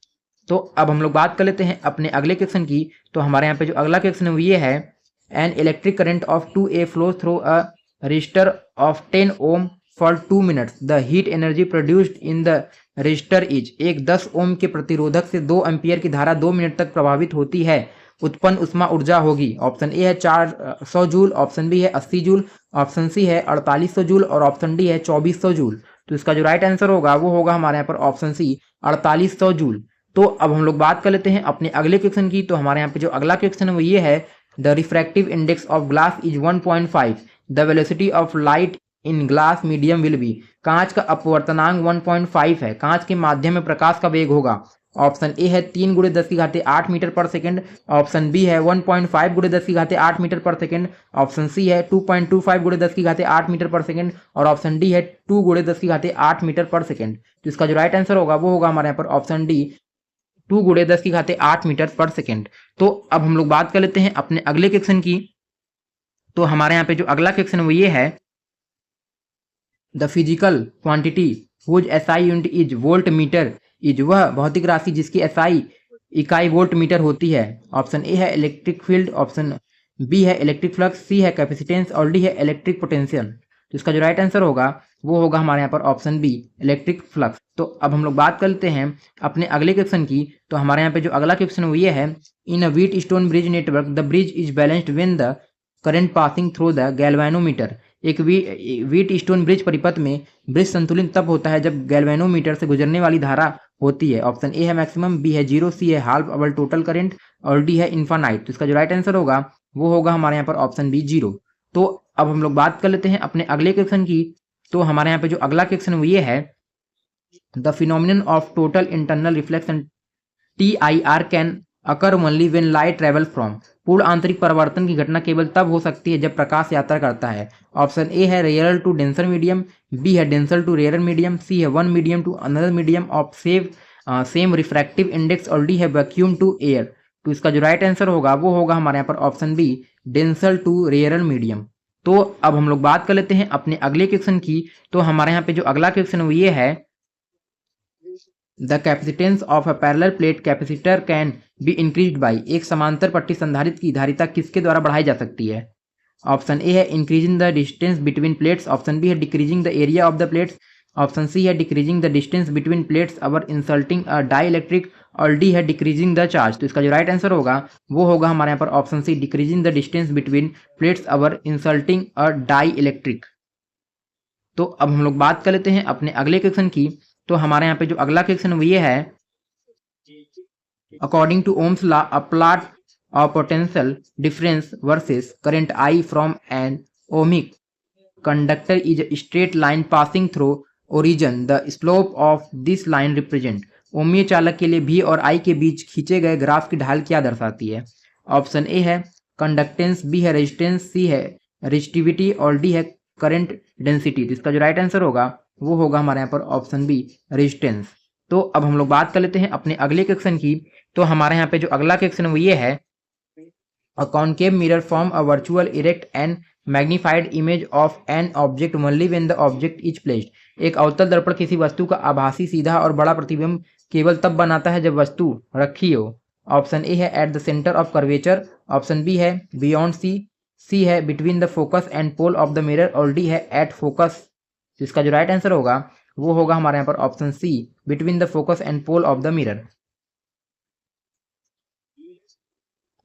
तो अब हम लोग बात कर लेते हैं अपने अगले क्वेश्चन की। तो हमारे यहाँ पे जो अगला क्वेश्चन है वो ये है, an electric current of 2A flow through a resistor of 10 ohm for 2 minutes, the heat energy produced in the resistor is. एक 10 ओम के प्रतिरोधक से 2 एम्पियर की धारा 2 मिनट तक प्रभावित होती है, उत्पन्न उष्मा ऊर्जा होगी। ऑप्शन ए है 400 जूल, ऑप्शन बी है 80 जूल, ऑप्शन सी है 4800 जूल और ऑप्शन डी है 2400 जूल। तो इसका जो राइट आंसर होगा वो होगा हमारे यहाँ पर ऑप्शन सी 4800 जूल। तो अब हम लोग बात कर लेते हैं अपने अगले क्वेश्चन की। तो हमारे यहाँ पे जो अगला क्वेश्चन है वो ये है, the refractive index of glass is 1.5, the velocity of light in glass medium will be. कांच का अपवर्तनांक 1.5 है, कांच के माध्यम में प्रकाश का वेग होगा। ऑप्शन ए है 3 × 10⁸ मीटर पर सेकंड, ऑप्शन बी है 1.5 × 10⁸ मीटर पर सेकंड, ऑप्शन सी है 2.25 × 10⁸ मीटर पर सेकंड और ऑप्शन डी है 2 × 10⁸ मीटर पर सेकंड। तो इसका जो राइट आंसर होगा वो होगा हमारे यहाँ पर ऑप्शन डी 2 × 10⁸ मीटर पर सेकंड। तो अब हम लोग बात कर लेते हैं अपने अगले क्वेश्चन की। तो हमारे यहाँ पे जो अगला क्वेश्चन वो ये है, the physical quantity whose SI unit is volt metre is, वह भौतिक राशि जिसकी एसआई इकाई वोल्ट मीटर होती है। ऑप्शन ए है इलेक्ट्रिक फील्ड, ऑप्शन बी है इलेक्ट्रिक फ्लक्स, सी है कैपेसिटेंस और डी है इलेक्ट्रिक पोटेंशियल। तो इसका जो राइट आंसर होगा वो होगा हमारे यहाँ पर ऑप्शन बी इलेक्ट्रिक फ्लक्स। तो अब हम लोग बात करते हैं अपने अगले क्वेश्चन की। तो हमारे यहाँ पे जो अगला क्वेश्चन वो ये है, in a Wheatstone bridge network the bridge is balanced when the current passing through the galvanometer. एक व्हीट स्टोन ब्रिज परिपथ में ब्रिज संतुलित तब होता है जब गैल्वेनोमीटर से गुजरने वाली धारा होती है। ऑप्शन ए है मैक्सिमम, बी है 0, सी है हाफ अवर टोटल करंट और डी है इन्फानाइट। तो इसका जो राइट आंसर होगा वो होगा हमारे यहाँ पर ऑप्शन बी 0। तो अब हम लोग बात कर लेते हैं अपने अगले क्वेश्चन की। तो हमारे यहाँ पे जो अगला क्वेश्चन वो ये है, the phenomenon of total internal reflection TIR can occur only when light travel from. पूर्ण आंतरिक परिवर्तन की घटना केवल तब हो सकती है जब प्रकाश यात्रा करता है। ऑप्शन ए है rare to denser medium, B है denser to rare medium, C है one medium to another medium of same refractive index और डी है वैक्यूम टू एयर। तो इसका जो राइट आंसर होगा वो होगा हमारे यहाँ पर option B denser to rare medium. तो अब हम लोग बात कर लेते हैं अपने अगले क्वेश्चन की। तो हमारे यहाँ पे जो अगला क्वेश्चन वो ये है, the capacitance of a parallel plate capacitor can be increased by. एक समांतर पट्टी संधारित्र की धारिता किसके द्वारा बढ़ाई जा सकती है। ऑप्शन ए है increasing the distance between plates, option B है decreasing the area of the plates, option C है decreasing the distance between plates or insulting a dielectric और डी है डिक्रीजिंग द चार्ज। तो इसका जो राइट आंसर होगा वो होगा हमारे यहाँ पर option C decreasing the distance between plates or insulting a dielectric. तो अब हम लोग बात कर लेते हैं अपने अगले क्वेश्चन की। तो हमारे यहाँ पे जो अगला क्वेश्चन वो ये है, according to Ohm's law a plot of potential difference versus current I from an ohmic conductor is straight line passing through origin, the slope of this line represent. ओमीय चालक के लिए भी और आई के बीच खींचे गए ग्राफ की ढाल क्या दर्शाती है। ऑप्शन ए है कंडक्टेंस, बी है रेजिस्टेंस, सी है रेजिस्टिविटी और डी है करंट डेंसिटी। तो इसका जो राइट आंसर होगा वो होगा हमारे यहाँ पर ऑप्शन बी रेजिस्टेंस। तो अब हम लोग बात कर लेते हैं अपने अगले क्वेश्चन की। तो हमारे यहाँ पे जो अगला क्वेश्चन वो ये है, a concave mirror form a virtual erect and magnified image of an object only when the object is placed. एक अवतल दर्पण किसी वस्तु का आभासी सीधा और बड़ा प्रतिबिंब केवल तब बनाता है जब वस्तु रखी हो। ऑप्शन ए है at the centre of curvature, option B है बियॉन्ड सी है between the focus and pole of the mirror और डी है एट फोकस। तो इसका जो राइट आंसर होगा वो होगा हमारे यहाँ पर option C between the focus and pole of the mirror.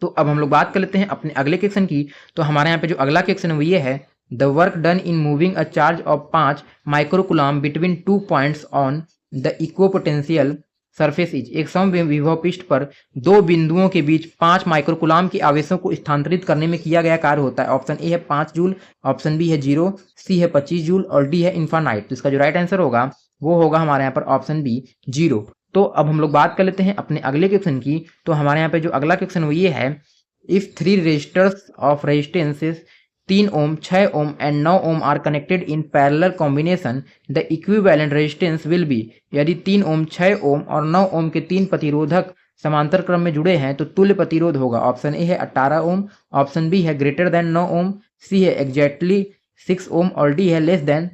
तो अब हम लोग बात कर लेते हैं अपने अगले क्वेश्चन की। तो हमारे यहाँ पे जो अगला क्वेश्चन है वो ये है, the work done in moving a charge of 5 microcoulomb between 2 points on the equipotential surface is. एक समविभव पृष्ठ पर दो बिंदुओं के बीच 5 माइक्रोकुलाम के आवेशों को स्थानांतरित करने में किया गया कार्य होता है। ऑप्शन ए है 5 जूल, ऑप्शन बी है 0, सी है 25 जूल और डी है इन्फानाइट। तो इसका जो राइट आंसर होगा वो होगा हमारे यहाँ पर ऑप्शन बी 0। तो अब हम लोग बात कर लेते हैं अपने अगले क्वेश्चन की। तो हमारे यहाँ पे जो अगला क्वेश्चन वो ये है, if 3 resistors of resistances 3 ohm, 6 ohm and 9 ohm are connected in parallel combination the equivalent resistance will be. यदि 3 ओम, 6 ओम और 9 ओम के 3 प्रतिरोधक समांतर क्रम में जुड़े हैं तो तुल्य प्रतिरोध होगा। ऑप्शन ए है 18 ओम, ऑप्शन बी है ग्रेटर देन 9 ओम, सी है एग्जैक्टली 6 ओम और डी है लेस देन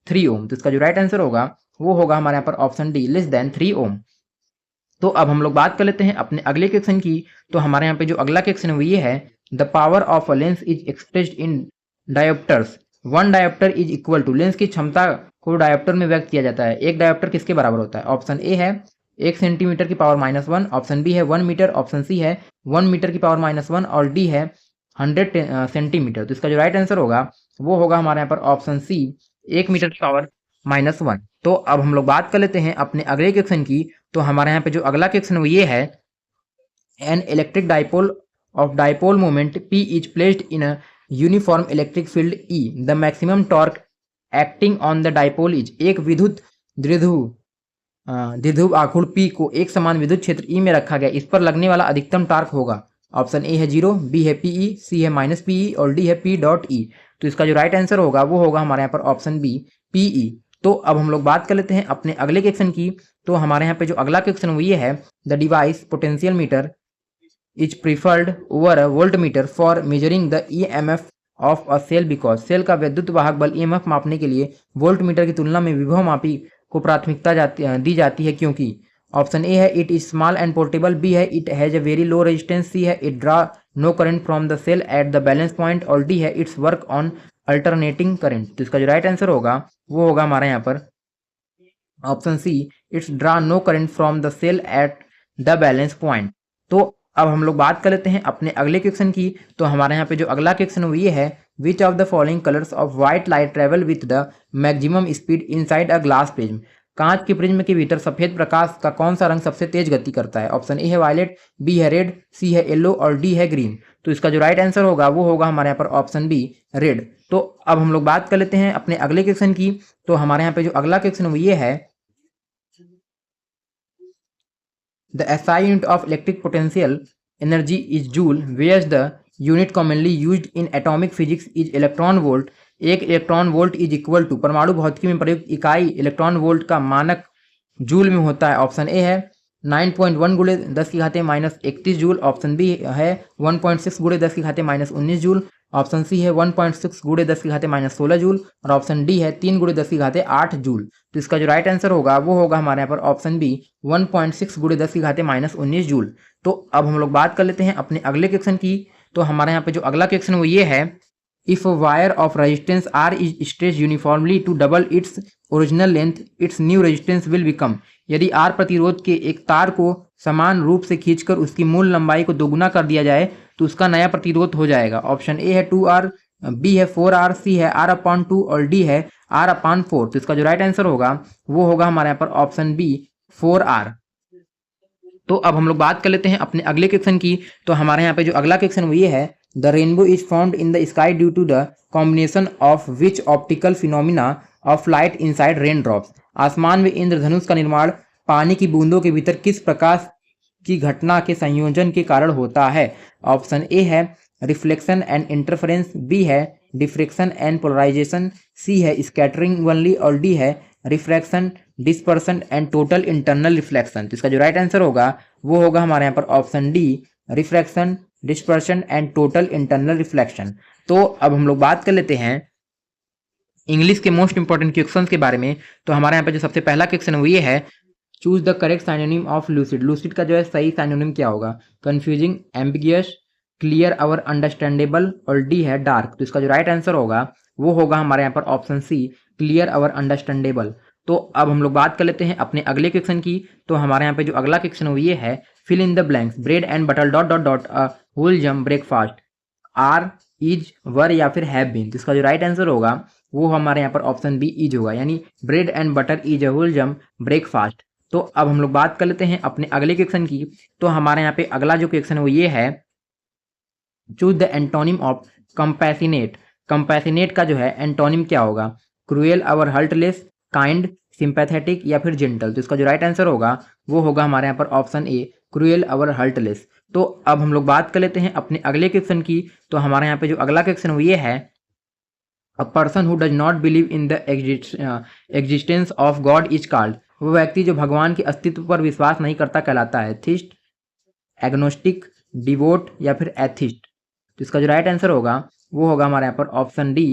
3 ओम। तो इसका जो राइट आंसर होगा वो होगा हमारे यहाँ पर ऑप्शन डी लेस देन 3 ओम। तो अब हम लोग बात कर लेते हैं अपने अगले क्वेश्चन की। तो हमारे यहाँ पे जो अगला क्वेश्चन है वो ये है, the power of a lens is expressed in dioptres. 1 dioptre is equal to. Lens की क्षमता को डायोप्टर में व्यक्त किया जाता है। एक डायोप्टर किसके बराबर होता है। ऑप्शन ए है 1 सेंटीमीटर की पावर -1, ऑप्शन बी है 1 मीटर, ऑप्शन सी है 1 मीटर की पावर -1 और डी है 100 सेंटीमीटर। तो इसका जो राइट आंसर होगा वो होगा हमारे यहाँ पर ऑप्शन सी 1 मीटर की पावर -1। तो अब हम लोग बात कर लेते हैं अपने अगले क्वेश्चन की। तो हमारे यहाँ पे जो अगला क्वेश्चन वो ये है, an electric dipole of dipole moment P is placed in a uniform electric field E, the maximum torque acting on the dipole is। एक विद्युत द्विध्रुव आघूर्ण P को एक समान विद्युत क्षेत्र E में रखा गया, इस पर लगने वाला अधिकतम टार्क होगा। ऑप्शन ए है 0, बी है PE, सी है -PE और डी है P.E। तो इसका जो राइट आंसर होगा वो होगा हमारे यहाँ पर ऑप्शन बी PE। तो अब हम लोग बात कर लेते हैं अपने अगले क्वेश्चन की। तो हमारे यहाँ पे जो अगला क्वेश्चन वो ये है, the device potentiometer is preferred over a voltmeter for measuring the EMF of a cell because. Cell का विद्युत वाहक बल EMF मापने के लिए वोल्ट मीटर की तुलना में विभव मापी को प्राथमिकता दी जाती है, क्योंकि। ऑप्शन ए है it is small and portable, B है it has a very low resistance, C है it draw no current from the cell at the balance point और डी है it's work on alternating current. तो इसका जो राइट आंसर होगा वो होगा हमारे यहाँ पर option C, its draw no current from the cell at the balance point. तो अब हम लोग बात कर लेते हैं अपने अगले क्वेश्चन की। तो हमारे यहाँ पे जो अगला क्वेश्चन वो ये है, which of the following colours of white light travel with the maximum speed inside a glass prism. कांच के प्रिज्म के भीतर सफेद प्रकाश का कौन सा रंग सबसे तेज गति करता है। ऑप्शन ए है वायलेट, बी है रेड, सी है येलो और डी है ग्रीन। तो इसका जो राइट आंसर होगा वो होगा हमारे यहाँ पर ऑप्शन बी रेड। तो अब हम लोग बात कर लेते हैं अपने अगले क्वेश्चन की। तो हमारे यहाँ पे जो अगला क्वेश्चन वो ये है, the SI unit of electric potential energy is joule, whereas the unit commonly used in atomic physics is electron volt. एक electron volt is equal to, परमाणु भौतिकी में प्रयुक्त इकाई इलेक्ट्रॉन वोल्ट का मानक जूल में होता है। ऑप्शन ए है 9.1 गुणे 10 की घाते -31 जूल, ऑप्शन बी है 1.6 गुणे 10 की घाते -19 जूल, ऑप्शन सी है 1.6 गुणे 10 की घाते -16 जूल और ऑप्शन डी है 3 गुणे 10 की घाते 8 जूल। तो इसका जो राइट आंसर होगा वो होगा हमारे यहाँ पर ऑप्शन बी 1.6 गुणे 10 की घाते -19 जूल। तो अब हम लोग बात कर लेते हैं अपने अगले क्वेश्चन की। तो हमारे यहाँ पे जो अगला क्वेश्चन वो ये है, if wire of resistance R is stretch uniformly to double its original length, its new resistance will become. यदि R प्रतिरोध के एक तार को समान रूप से खींचकर उसकी मूल लंबाई को दोगुना कर दिया जाए तो उसका नया प्रतिरोध हो जाएगा। ऑप्शन ए है 2R, बी है 4R, सी है R/2 और डी है R/4। तो इसका जो राइट आंसर होगा वो होगा हमारे यहाँ पर ऑप्शन बी 4R। तो अब हम लोग बात कर लेते हैं अपने अगले क्वेश्चन की। तो हमारे यहाँ पे जो अगला क्वेश्चन वो ये है, the rainbow is found in the sky due to the combination of which optical phenomena of light inside rain drops. आसमान में इंद्रधनुष का निर्माण पानी की बूंदों के भीतर किस प्रकाश की घटना के संयोजन के कारण होता है। ऑप्शन ए है रिफ्लेक्शन एंड इंटरफेरेंस, बी है डिफ्रेक्शन एंड पोलराइजेशन, सी है स्कैटरिंग ओनली और डी है refraction, dispersion and total internal reflection. तो इसका जो राइट आंसर होगा वो होगा हमारे यहाँ पर option D refraction, dispersion and total internal reflection. तो अब हम लोग बात कर लेते हैं इंग्लिश के मोस्ट इंपॉर्टेंट क्वेश्चंस के बारे में। तो हमारे यहाँ पे जो सबसे पहला क्वेश्चन वो ये है, choose the correct synonym of lucid. Lucid का जो है सही साइनोनिम क्या होगा। कंफ्यूजिंग, एम्बिगियस, क्लियर और अंडरस्टैंडेबल और डी है डार्क। तो इसका जो राइट आंसर होगा वो होगा हमारे यहाँ पर ऑप्शन सी क्लियर और अंडरस्टैंडेबल। तो अब हम लोग बात कर लेते हैं अपने अगले क्वेश्चन की। तो हमारे यहाँ पे जो अगला क्वेश्चन वो ये है, fill in the blanks, bread and butter dot dot dot a wholesome breakfast, are, is, were या फिर हैव बीन। तो इसका जो राइट आंसर होगा वो हमारे यहाँ पर ऑप्शन बी इज होगा, यानी bread and butter is a wholesome breakfast. तो अब हम लोग बात कर लेते हैं अपने अगले क्वेश्चन की। तो हमारे यहाँ पे अगला जो क्वेश्चन है वो ये है, चूज द एंटोनिम ऑफ कंपैसिनेट। कंपैसिनेट का जो है एंटोनिम क्या होगा। क्रूएल और हर्टलेस, काइंड, सिंपैथेटिक या फिर जेंटल। तो इसका जो राइट आंसर होगा वो होगा हमारे यहाँ पर ऑप्शन ए क्रूएल और हर्टलेस। तो अब हम लोग बात कर लेते हैं अपने अगले क्वेश्चन की। तो हमारे यहाँ पे जो अगला क्वेश्चन वो ये है, a person who does not believe in the existence of God is called. वो व्यक्ति जो भगवान के अस्तित्व पर विश्वास नहीं करता कहलाता है। थीस्ट, एग्नोस्टिक, डिवोट या फिर एथिस्ट। तो इसका जो राइट आंसर होगा वो होगा हमारे यहाँ पर ऑप्शन डी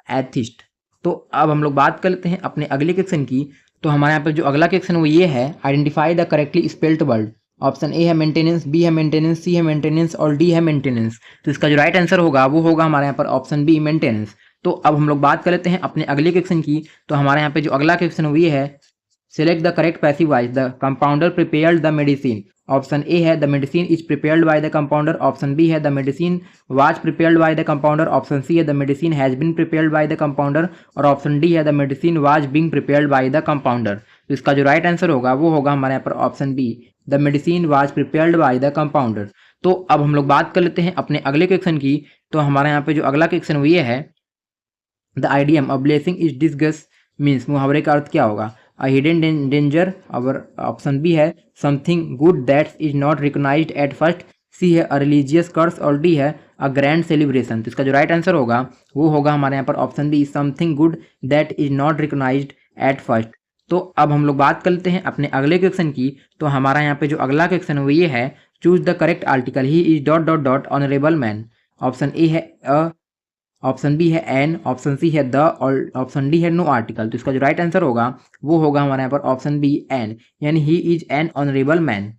एथिस्ट। तो अब हम लोग बात कर लेते हैं अपने अगले क्वेश्चन की। तो हमारे यहाँ पर जो अगला क्वेश्चन वो ये है, identify the correctly spelled word. Option A है मेंटेनेंस, बी है मेंटेनेंस, सी है मेंटेनेंस और डी है मेंटेनेंस। तो इसका जो राइट आंसर होगा वो होगा हमारे यहाँ पर ऑप्शन बी मेंटेनेंस। तो अब हम लोग बात कर लेते हैं अपने अगले क्वेश्चन की। तो हमारे यहाँ पे जो अगला क्वेश्चन वो ये है, select the correct passive voice, the compounder prepared the medicine. Option A है the medicine is prepared by the compounder, option B है the medicine was prepared by the compounder, option C है the medicine has been prepared by the compounder और ऑप्शन डी है the medicine was being prepared by the compounder. तो इसका जो राइट आंसर होगा वो होगा हमारे यहाँ पर option B the medicine was prepared by the compounder. तो अब हम लोग बात कर लेते हैं अपने अगले क्वेश्चन की। तो हमारे यहाँ पे जो अगला क्वेश्चन वो ये है, the idiom a blessing is disguise means मुहावरे का अर्थ क्या होगा। अ हिडन डेंजर, और ऑप्शन बी है something good that is not recognised at first, C है अ रिलीजियस कर्स, और डी है अ ग्रैंड सेलिब्रेशन। तो इसका जो राइट आंसर होगा वो होगा हमारे यहाँ पर option B, something good that is not recognised at first. तो अब हम लोग बात करते हैं अपने अगले क्वेश्चन की। तो हमारा यहाँ पे जो अगला क्वेश्चन है वो ये है, choose the correct article, he is dot dot dot honourable man. Option A है अ, ऑप्शन बी है एन, ऑप्शन सी है द, और ऑप्शन डी है नो आर्टिकल। तो इसका जो राइट आंसर होगा वो होगा हमारे यहाँ पर ऑप्शन बी एन, यानी he is an honourable man.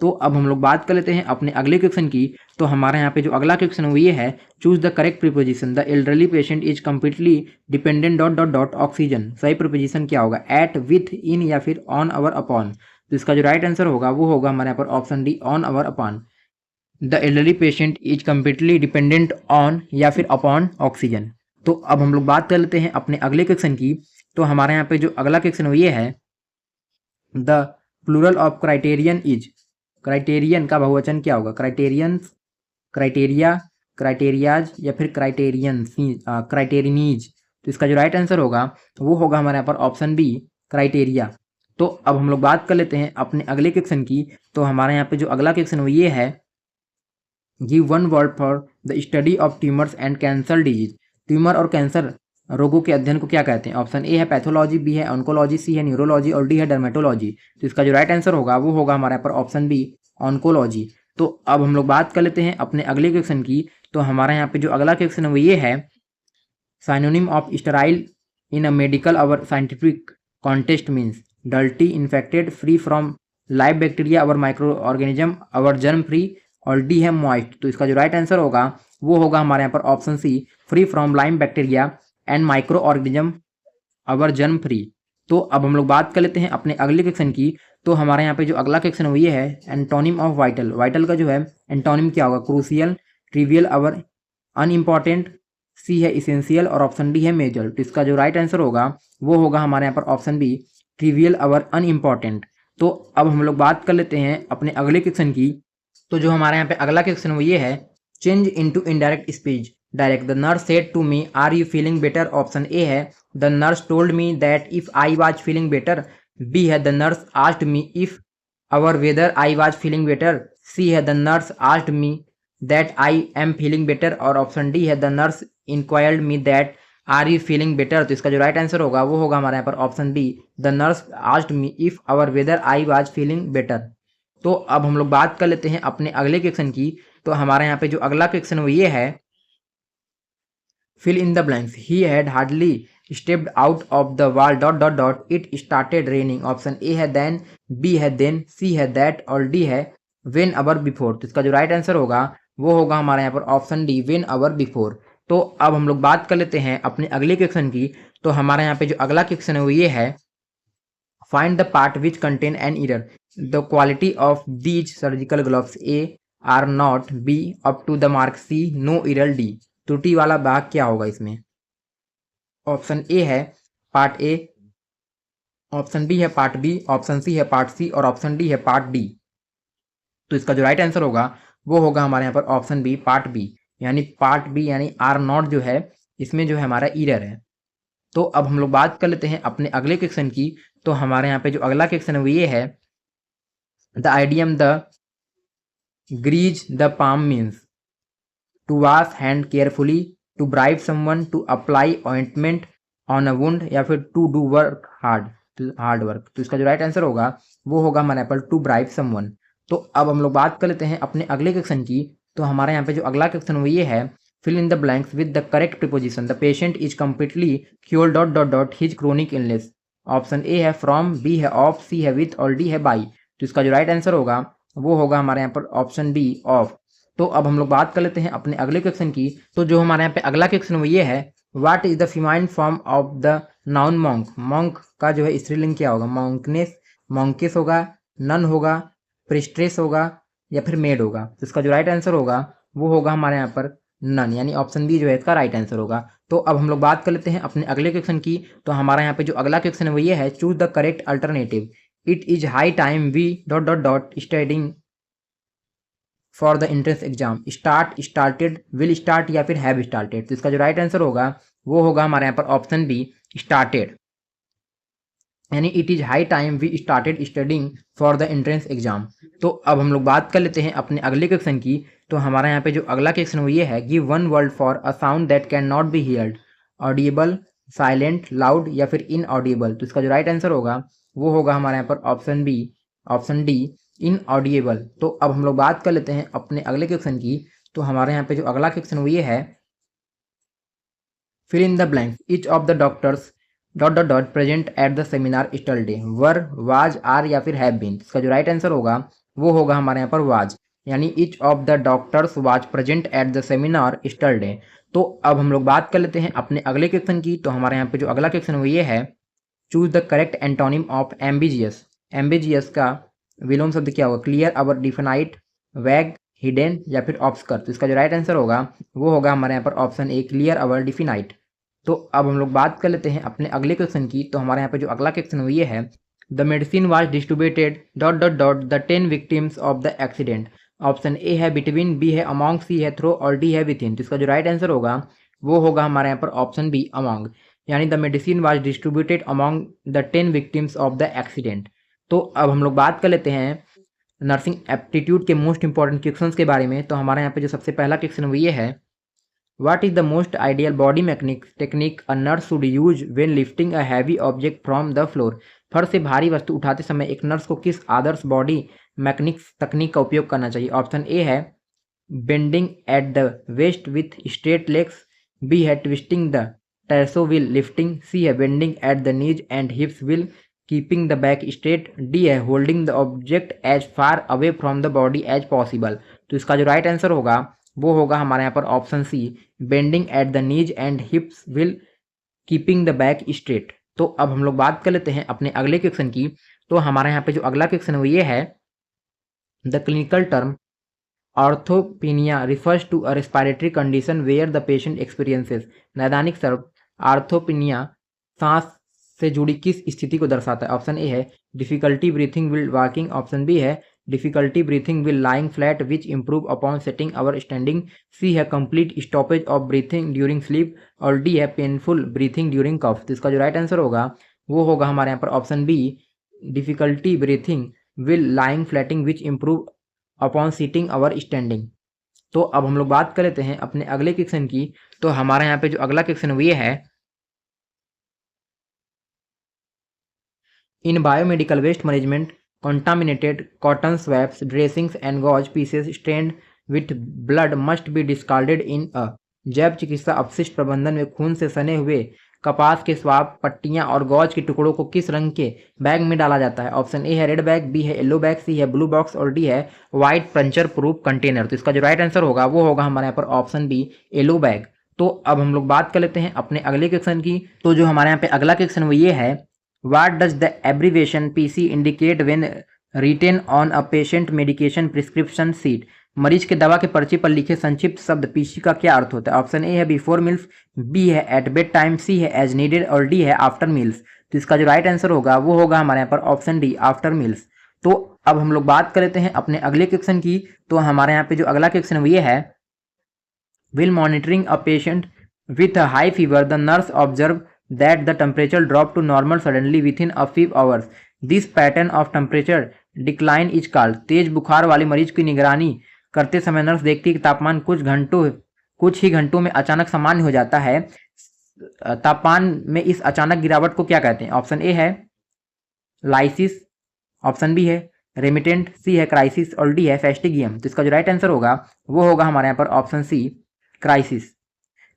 तो अब हम लोग बात कर लेते हैं अपने अगले क्वेश्चन की। तो हमारे यहाँ पे जो अगला क्वेश्चन है वो ये है, choose the correct preposition, the elderly patient is completely dependent dot dot dot oxygen. सही प्रीपोजिशन क्या होगा, एट, विथ, इन या फिर ऑन, अवर, अपॉन। तो इसका जो राइट आंसर होगा वो होगा हमारे यहाँ पर option D, on, our, upon. The elderly patient is completely dependent on या फिर अपॉन ऑक्सीजन। तो अब हम लोग बात कर लेते हैं अपने अगले क्वेश्चन की। तो हमारे यहाँ पे जो अगला क्वेश्चन है वो ये है, the plural of criterion is, criterion का बहुवचन क्या होगा, क्राइटेरियंस, क्राइटेरिया, क्राइटेरियाज या फिर क्राइटेरियंस, क्राइटेरिनीज। तो इसका जो राइट आंसर होगा वो होगा हमारे यहाँ पर ऑप्शन बी, क्राइटेरिया। तो अब हम लोग बात कर लेते हैं अपने अगले क्वेश्चन की। तो हमारे यहाँ पे जो अगला क्वेश्चन वो ये है, give one word for the study of tumours and cancer disease. Tumour और कैंसर रोगों के अध्ययन को क्या कहते हैं। ऑप्शन ए है पैथोलॉजी, बी है ऑन्कोलॉजी, सी है न्यूरोलॉजी, और डी है डर्मेटोलॉजी। तो इसका जो राइट आंसर होगा वो होगा हमारे यहाँ पर ऑप्शन बी, ऑन्कोलॉजी। तो अब हम लोग बात कर लेते हैं अपने अगले क्वेश्चन की। तो हमारे यहाँ पे जो अगला क्वेश्चन है वो ये है, synonym of sterile in a medical और scientific contest means dirty, infected, free from live bacteria और माइक्रो ऑर्गेनिज्म, और जर्म फ्री, और डी है मॉइस्ट। तो इसका जो राइट आंसर होगा वो होगा हमारे यहाँ पर option C, free from lime bacteria and microorganism or germ free. तो अब हम लोग बात कर लेते हैं अपने अगले क्वेश्चन की। तो हमारे यहाँ पे जो अगला क्वेश्चन है वो ये है, एंटोनिम ऑफ वाइटल। वाइटल का जो है एंटोनिम क्या होगा, क्रूशियल, ट्रिवियल, अवर अनइम्पॉर्टेंट, सी है इसेंशियल, और ऑप्शन डी है मेजर। तो इसका जो राइट आंसर होगा वो होगा हमारे यहाँ पर ऑप्शन बी, ट्रिवियल, अवर अनइम्पॉर्टेंट। तो अब हम लोग बात कर लेते हैं अपने अगले क्वेश्चन की। तो जो हमारे यहाँ पे अगला क्वेश्चन वो ये है, change into indirect speech direct, the nurse said to me are you feeling better. Option A है the nurse told me that if I was feeling better, B है the nurse asked me if or whether I was feeling better, C है the nurse asked me that I am feeling better, और ऑप्शन डी है the nurse inquired me that are you feeling better. तो इसका जो राइट आंसर होगा वो होगा हमारे यहाँ पर option B, the nurse asked me if or whether I was feeling better. तो अब हम लोग बात कर लेते हैं अपने अगले क्वेश्चन की। तो हमारे यहाँ पे जो अगला क्वेश्चन वो ये है, fill in the blanks, he had hardly stepped out of the wall dot dot dot it started raining। Option A है then, बी है then, सी है that, और डी है when hour before। तो इसका जो राइट आंसर होगा वो होगा हमारे यहाँ पर option D, when hour before। तो अब हम लोग बात कर लेते हैं अपने अगले क्वेश्चन की। तो हमारे यहाँ पे जो अगला क्वेश्चन है वो ये है, find the part which contain an error, the quality of these surgical gloves, A are not, B up to the mark, C no error, D त्रुटि वाला भाग क्या होगा इसमें। ऑप्शन ए है पार्ट ए, ऑप्शन बी है पार्ट बी, ऑप्शन सी है पार्ट सी, और ऑप्शन डी है पार्ट डी। तो इसका जो राइट आंसर होगा वो होगा हमारे यहाँ पर ऑप्शन बी, पार्ट बी, यानी पार्ट बी यानी आर नॉट जो है इसमें जो है हमारा एरर है। तो अब हम लोग बात कर लेते हैं अपने अगले क्वेश्चन की। तो हमारे यहाँ पे जो अगला क्वेश्चन है वो ये है, the idiom the grease the palm means to wash hand carefully, to bribe someone, to apply ointment on a wound, या फिर to do work hard work. तो इसका जो राइट आंसर होगा वो होगा हमारे यहाँ पर टू ब्राइब समवन। तो अब हम लोग बात कर लेते हैं अपने अगले क्वेश्चन की। तो हमारे यहाँ पे जो अगला क्वेश्चन वो ये है, fill in the blanks with the correct preposition, the patient is completely cure dot dot dot his chronic illness. Option A है फ्रॉम, बी है ऑफ, सी है विथ, और डी है बाई। तो इसका जो राइट आंसर होगा वो होगा हमारे यहाँ पर ऑप्शन डी, ऑफ। तो अब हम लोग बात कर लेते हैं अपने अगले क्वेश्चन की। तो जो हमारे यहाँ पे अगला क्वेश्चन वो ये है, what is the famine form of the noun monk. Monk का जो है स्त्रीलिंग क्या होगा, मॉन्कनेस, मॉन्किस होगा, नन होगा, प्रिस्ट्रेस होगा, या फिर मेड होगा। तो इसका जो राइट आंसर होगा वो होगा हमारे यहाँ पर नन, यानी ऑप्शन बी जो है इसका राइट आंसर होगा। तो अब हम लोग बात कर लेते हैं अपने अगले क्वेश्चन की। तो हमारा यहाँ पे जो अगला क्वेश्चन है वो ये है, choose the correct alternative, it is high time V dot dot dot studying for the entrance exam. Start, started, will start या फिर हैव स्टार्टेड। तो इसका जो राइट आंसर होगा वो होगा हमारे यहाँ पर ऑप्शन बी, स्टार्टेड। यानी it is high time we started studying for the entrance exam. तो अब हम लोग बात कर लेते हैं अपने अगले क्वेश्चन की। तो हमारे यहाँ पे जो अगला क्वेश्चन वो ये है, give one word for a sound that can not be heard. Audible, silent, loud या फिर इनऑडिएबल। तो इसका जो राइट आंसर होगा वो होगा हमारे यहाँ पर option B, option D, inaudible. तो अब हम लोग बात कर लेते हैं अपने अगले क्वेश्चन की। तो हमारे यहाँ पे जो अगला क्वेश्चन वो ये है, fill in the blanks, each of the doctors ... present at the seminar yesterday were, was, are या फिर have been। इसका जो राइट आंसर होगा वो होगा हमारे यहाँ पर was, यानी each of the doctors was present at the seminar yesterday। तो अब हम लोग बात कर लेते हैं अपने अगले क्वेश्चन की। तो हमारे यहाँ पे जो अगला क्वेश्चन वो ये है, choose the correct antonym of ambitious. Ambitious का विलोम शब्द क्या होगा, क्लियर, अवर, डिफिनाइट, वैग, हिडन या फिर ऑब्सकर। तो इसका जो राइट आंसर होगा वो होगा हमारे यहाँ पर ऑप्शन ए, क्लियर, अवर, डिफिनाइट। तो अब हम लोग बात कर लेते हैं अपने अगले क्वेश्चन की। तो हमारे यहाँ पे जो अगला क्वेश्चन वो ये है, the medicine was distributed ... the 10 victims of the accident. Option A है बिटवीन, बी है अमॉन्ग, सी है थ्रो और डी है विथिन। तो इसका जो राइट आंसर होगा वो होगा हमारे यहाँ पर ऑप्शन बी, अमॉन्ग। यानी the medicine was distributed among the 10 victims of the accident. तो अब हम लोग बात कर लेते हैं नर्सिंग एप्टीट्यूड के मोस्ट इंपॉर्टेंट क्वेश्चंस के बारे में। तो हमारे यहाँ पे जो सबसे पहला क्वेश्चन वो ये है, What is the most ideal body mechanics technique a nurse should use when lifting a heavy object from the floor? फर्श से भारी वस्तु उठाते समय एक नर्स को किस आदर्श बॉडी मैकेनिक्स तकनीक का उपयोग करना चाहिए? ऑप्शन ए है bending at the waist with straight legs, B है twisting the torso while lifting, C है bending at the knees and hips while keeping the back straight, D है holding the object as far away from the body as possible. तो इसका जो राइट आंसर होगा वो होगा हमारे यहाँ पर option C, bending at the knees and hips while keeping the back straight. तो अब हम लोग बात कर लेते हैं अपने अगले क्वेश्चन की। तो हमारे यहाँ पे जो अगला क्वेश्चन है वो ये है, the clinical term orthopnoea refers to a respiratory condition where the patient experiences. नैदानिक शब्द आर्थोपेनिया सांस से जुड़ी किस स्थिति को दर्शाता है? ऑप्शन ए है difficulty breathing while walking, option B है difficulty breathing while lying flat which improve upon sitting or standing, C है complete stoppage of breathing during sleep और डी है पेनफुल ब्रीथिंग ड्यूरिंग कफ। तो इसका जो राइट आंसर होगा वो होगा हमारे यहाँ पर option B, difficulty breathing while lying flatting which improve upon sitting or standing. तो अब हम लोग बात कर लेते हैं अपने अगले क्वेश्चन की। तो हमारे यहाँ पे जो अगला क्वेश्चन वो ये है, in biomedical waste management contaminated cotton swabs, dressings and gauze pieces stained with blood must be discarded in a। जैव चिकित्सा अपशिष्ट प्रबंधन में खून से सने हुए कपास के स्वाब, पट्टियां और गौज के टुकड़ों को किस रंग के बैग में डाला जाता है? ऑप्शन ए है रेड बैग, बी है येलो बैग, सी है ब्लू बॉक्स और डी है व्हाइट पंचर प्रूफ कंटेनर। तो इसका जो राइट आंसर होगा वो होगा हमारे यहाँ पर ऑप्शन बी, येलो बैग। तो अब हम लोग बात कर लेते हैं अपने अगले क्वेश्चन की। तो जो हमारे यहाँ पे अगला क्वेश्चन वो ये है, What does the abbreviation PC indicate when written on a patient medication prescription sheet? मरीज के दवा के पर्ची पर लिखे संक्षिप्त शब्द पीसी का क्या अर्थ होता है? ऑप्शन ए है बिफोर मील्स, बी है एट बेड टाइम, सी है एज नीडेड और डी है आफ्टर मील्स। तो इसका जो राइट आंसर होगा वो होगा हमारे यहाँ पर ऑप्शन डी, आफ्टर मील्स। तो अब हम लोग बात कर लेते हैं अपने अगले क्वेश्चन की। तो हमारे यहाँ पे जो अगला क्वेश्चन वो ये है, will monitoring a patient with a high fever the nurse observe that the temperature dropped to normal suddenly within a few hours. This pattern of temperature decline is called। तेज बुखार वाले मरीज की निगरानी करते समय नर्स देखती है कि तापमान कुछ ही घंटों में अचानक सामान्य हो जाता है। तापमान में इस अचानक गिरावट को क्या कहते हैं? ऑप्शन ए है लाइसिस, ऑप्शन बी है रेमिटेंट, सी है क्राइसिस और डी है फेस्टिगियम। तो इसका जो राइट आंसर होगा वो होगा हमारे यहाँ पर ऑप्शन सी, क्राइसिस।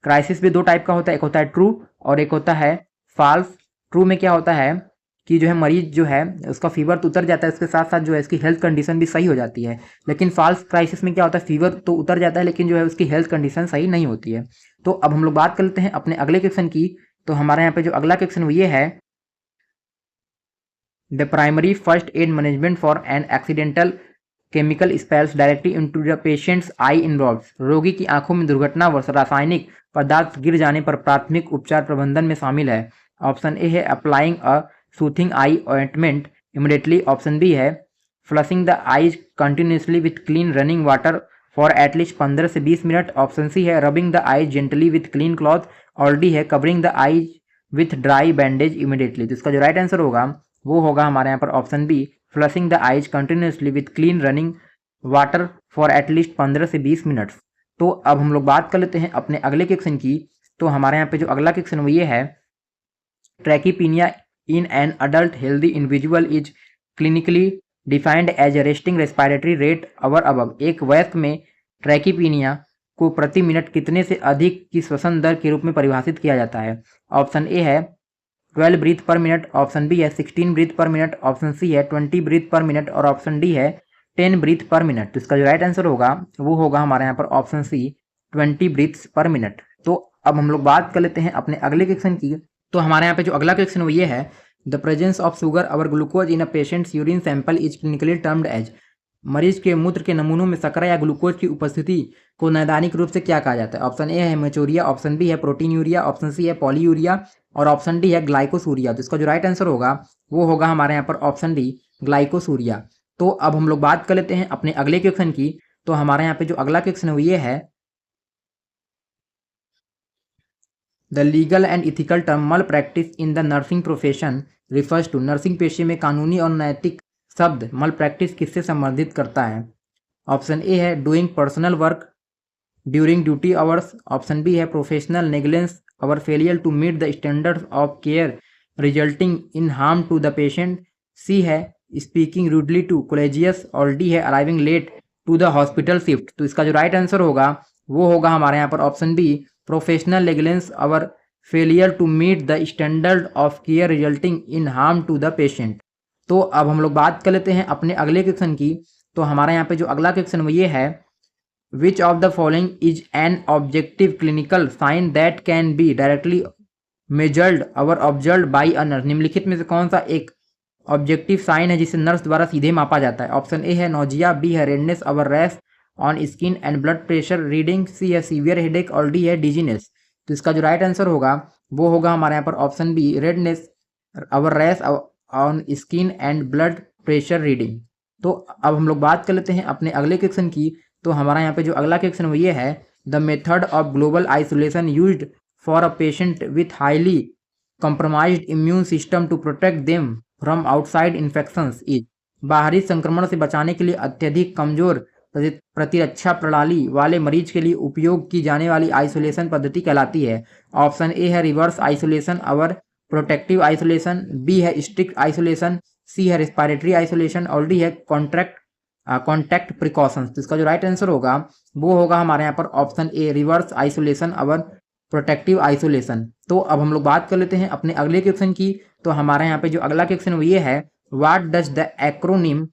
क्राइसिस भी दो टाइप का होता है, एक होता है ट्रू और एक होता है फॉल्स। ट्रू में क्या होता है कि जो है मरीज जो है उसका फीवर तो उतर जाता है, उसके साथ साथ जो है इसकी हेल्थ कंडीशन भी सही हो जाती है। लेकिन फॉल्स क्राइसिस में क्या होता है, फीवर तो उतर जाता है लेकिन जो है उसकी हेल्थ कंडीशन सही नहीं होती है। तो अब हम लोग बात कर लेते हैं अपने अगले क्वेश्चन की। तो हमारे यहाँ पे जो अगला क्वेश्चन वो ये है, the primary first aid management for an accidental chemical spells directly into the patients I involves. रोगी की आंखों में दुर्घटनावश रासायनिक पदार्थ गिर जाने पर प्राथमिक उपचार प्रबंधन में शामिल है। ऑप्शन ए है applying a soothing eye ointment immediately, option B है flushing the eyes continuously with clean running water for at least 15 से 20 मिनट। ऑप्शन सी है rubbing the eyes gently with clean cloth. और डी है covering the eyes with dry bandage immediately. तो इसका जो राइट आंसर होगा वो होगा हमारे यहाँ पर option B, flushing the eyes continuously with clean running water for at least 15 से 20 मिनट्स। तो अब हम लोग बात कर लेते हैं अपने अगले क्वेश्चन की। तो हमारे यहाँ पे जो अगला क्वेश्चन वो ये है, tachypnoea in an adult healthy individual is clinically defined as resting respiratory rate or above. एक वयस्क में ट्रैकीपीनिया को प्रति मिनट कितने से अधिक की श्वसन दर के रूप में परिभाषित किया जाता है। ऑप्शन ए है 12 ब्रीथ पर मिनट, ऑप्शन बी है 16 ब्रीथ पर मिनट, ऑप्शन सी है 20 ब्रीथ पर मिनट और ऑप्शन डी है 10 ब्रीथ पर मिनट। तो इसका जो राइट आंसर होगा वो होगा हमारे यहाँ पर option C 20 breaths per minute. तो अब हम लोग बात कर लेते हैं अपने अगले क्वेश्चन की। तो हमारे यहाँ पे जो अगला क्वेश्चन वो ये है, the presence of sugar or glucose in a patient's urine sample is clinically termed as. मरीज के मूत्र के नमूनों में शर्करा या ग्लूकोज की उपस्थिति को नैदानिक रूप से क्या कहा जाता है। ऑप्शन ए है हेमेचूरिया, ऑप्शन बी है प्रोटीन यूरिया, ऑप्शन सी है पॉलीयूरिया और ऑप्शन डी है ग्लाइकोसूरिया। तो इसका जो राइट आंसर होगा वो होगा हमारे यहाँ पर ऑप्शन डी ग्लाइकोसूरिया। तो अब हम लोग बात कर लेते हैं अपने अगले क्वेश्चन की। तो हमारे यहाँ पे जो अगला क्वेश्चन है वो ये है, the legal and ethical term malpractice in the nursing profession refers to. Nursing पेशे में कानूनी और नैतिक शब्द मल प्रैक्टिस किससे संबंधित करता है। ऑप्शन ए है doing personal work during duty hours, option B है प्रोफेशनल नेग्लेंस और failure to meet the standards of care resulting in harm to the patient, C है स्पीकिंग रूडली टू कोलेजियस और डी है arriving late to the hospital shift. तो इसका जो राइट आंसर होगा वो होगा हमारे यहाँ पर ऑप्शन बी, प्रोफेशनल नेग्लेंस और failure to meet the standard of care resulting in harm to the patient. तो अब हम लोग बात कर लेते हैं अपने अगले क्वेश्चन की। तो हमारे यहाँ पे जो अगला क्वेश्चन वो ये है, which of the following is an objective clinical sign that can be directly measured और ऑब्जर्व्ड बाई अ नर्स। निम्नलिखित में से कौन सा एक ऑब्जेक्टिव साइन है जिसे नर्स द्वारा सीधे मापा जाता है। ऑप्शन ए है नोजिया, बी है रेडनेस और rash on skin and blood pressure reading, C है सीवियर हेडेक और डी है डिजीनेस। तो इसका जो राइट आंसर होगा वो होगा हमारे यहाँ पर ऑप्शन बी, रेडनेस और rash on skin and blood pressure reading. तो अब हम लोग बात कर लेते हैं अपने अगले क्वेश्चन की। तो हमारा यहाँ पे जो अगला क्वेश्चन वो ये है, the method of global isolation used for a patient with highly compromised immune system to protect them from outside infections is. बाहरी संक्रमण से बचाने के लिए अत्यधिक कमजोर प्रतिरक्षा प्रणाली वाले मरीज के लिए उपयोग की जाने वाली आइसोलेशन पद्धति कहलाती है। ऑप्शन ए है रिवर्स आइसोलेशन और प्रोटेक्टिव आइसोलेशन, बी है स्ट्रिक्ट आइसोलेशन, सी है रेस्पिरेटरी आइसोलेशन और डी है कॉन्टैक्ट प्रिकॉशंस। तो इसका जो राइट आंसर होगा वो होगा हमारे यहाँ पर ऑप्शन ए, रिवर्स आइसोलेशन और प्रोटेक्टिव आइसोलेशन। तो अब हम लोग बात कर लेते हैं अपने अगले क्वेश्चन की। तो हमारे यहाँ पे जो अगला क्वेश्चन वो ये है, what does the acronym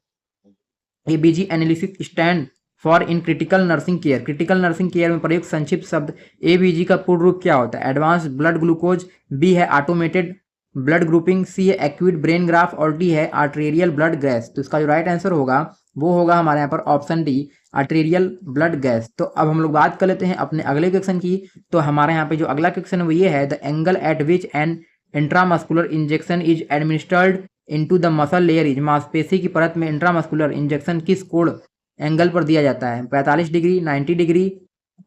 ABG analysis stand for in critical nursing care. Critical nursing care में प्रयुक्त संक्षिप्त शब्द एबीजी का पूर्ण रूप क्या होता है। एडवांस ब्लड ग्लूकोज, बी है ऑटोमेटेड ब्लड ग्रुपिंग, सी है एक्यूट ब्रेन ग्राफ और डी है आर्टेरियल ब्लड गैस। तो इसका जो राइट आंसर होगा वो होगा हमारे यहाँ पर option D, arterial blood gas. तो अब हम लोग बात कर लेते हैं अपने अगले क्वेश्चन की। तो हमारे यहाँ पे जो अगला क्वेश्चन वो ये है, the angle eight which N intramuscular injection is administered into the muscle layer is. मांसपेशी की परत में इंट्रामस्कुलर इंजेक्शन किस कोण एंगल पर दिया जाता है, 45 डिग्री, 90 डिग्री,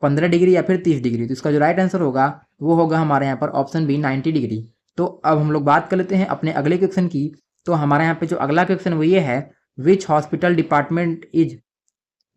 15 डिग्री या फिर 30 डिग्री। तो इसका जो राइट आंसर होगा वो होगा हमारे यहाँ पर ऑप्शन बी, 90 डिग्री। तो अब हम लोग बात कर लेते हैं अपने अगले क्वेश्चन की। तो हमारे यहाँ पे जो अगला क्वेश्चन वो ये है, which hospital department is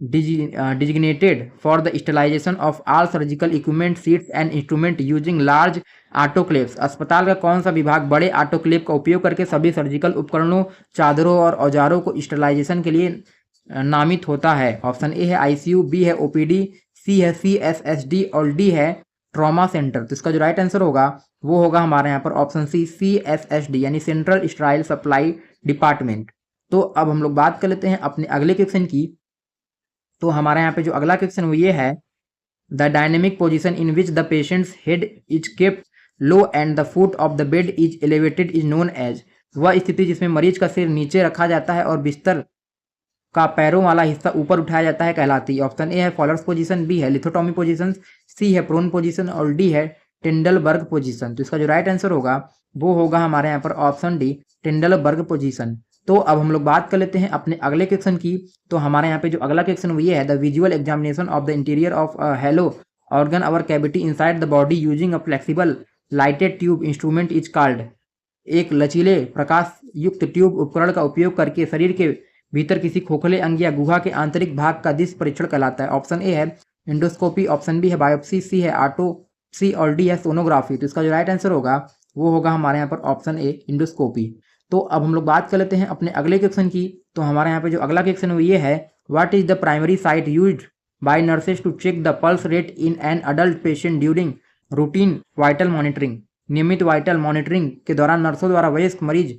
designated for the sterilisation of all surgical equipment sets and instrument using large autoclaves. अस्पताल का कौन सा विभाग बड़े ऑटोक्लेव का उपयोग करके सभी सर्जिकल उपकरणों, चादरों और औजारों को स्टेलाइजेशन के लिए नामित होता है। ऑप्शन ए है आईसीयू, बी है ओपीडी, सी है सीएसएसडी और डी है ट्रॉमा सेंटर। तो इसका जो राइट आंसर होगा वो होगा हमारे यहाँ पर ऑप्शन सी, सीएसएसडी यानी सेंट्रल स्टेराइल सप्लाई डिपार्टमेंट। तो अब हम लोग बात कर लेते हैं अपने अगले क्वेश्चन की। तो हमारे यहाँ पे जो अगला क्वेश्चन वो ये है, the dynamic position in which the patient's head is kept low and the foot of the bed is elevated is known as. वह स्थिति जिसमें मरीज का सिर नीचे रखा जाता है और बिस्तर का पैरों वाला हिस्सा ऊपर उठाया जाता है कहलाती है। ऑप्शन ए है फॉलर्स पोजीशन, बी है लिथोटॉमी पोजीशन, सी है प्रोन पोजीशन और डी है टेंडलबर्ग पोजीशन। तो इसका जो राइट आंसर होगा वो होगा हमारे यहाँ पर ऑप्शन डी, टेंडलबर्ग पोजीशन। तो अब हम लोग बात कर लेते हैं अपने अगले क्वेश्चन की। तो हमारे यहाँ पे जो अगला क्वेश्चन वो ये है, the visual examination of the interior of hello organ our cavity inside the body using a flexible lighted tube instrument is called. एक लचीले प्रकाश युक्त ट्यूब उपकरण का उपयोग करके शरीर के भीतर किसी खोखले अंग या गुहा के आंतरिक भाग का दृश्य परीक्षण कहलाता है। ऑप्शन ए है एंडोस्कोपी, ऑप्शन बी है बायोप्सी, सी है ऑटोप्सी और डी है सोनोग्राफी। तो इसका जो राइट आंसर होगा वो होगा हमारे यहाँ पर ऑप्शन ए इंडोस्कोपी। तो अब हम लोग बात कर लेते हैं अपने अगले क्वेश्चन की। तो हमारे यहाँ पे जो अगला क्वेश्चन है वो ये है, what is the primary site used by nurses to check the pulse rate in an adult patient during routine vital monitoring. नियमित वाइटल मॉनिटरिंग के दौरान नर्सों द्वारा वयस्क मरीज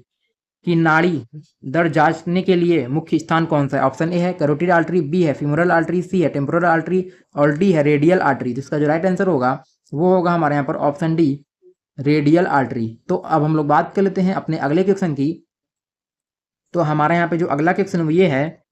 की नाड़ी दर जांचने के लिए मुख्य स्थान कौन सा है। ऑप्शन ए है कैरोटिड आर्टरी, बी है फीमोरल आर्टरी, सी है टेम्पोरल आर्टरी और डी है रेडियल आर्टरी। तो इसका जो राइट आंसर होगा वो होगा हमारे यहाँ पर ऑप्शन डी रेडियल आर्टरी। तो अब हम लोग बात कर लेते हैं अपने अगले क्वेश्चन की। तो हमारे यहाँ पे जो अगला क्वेश्चन वो ये है,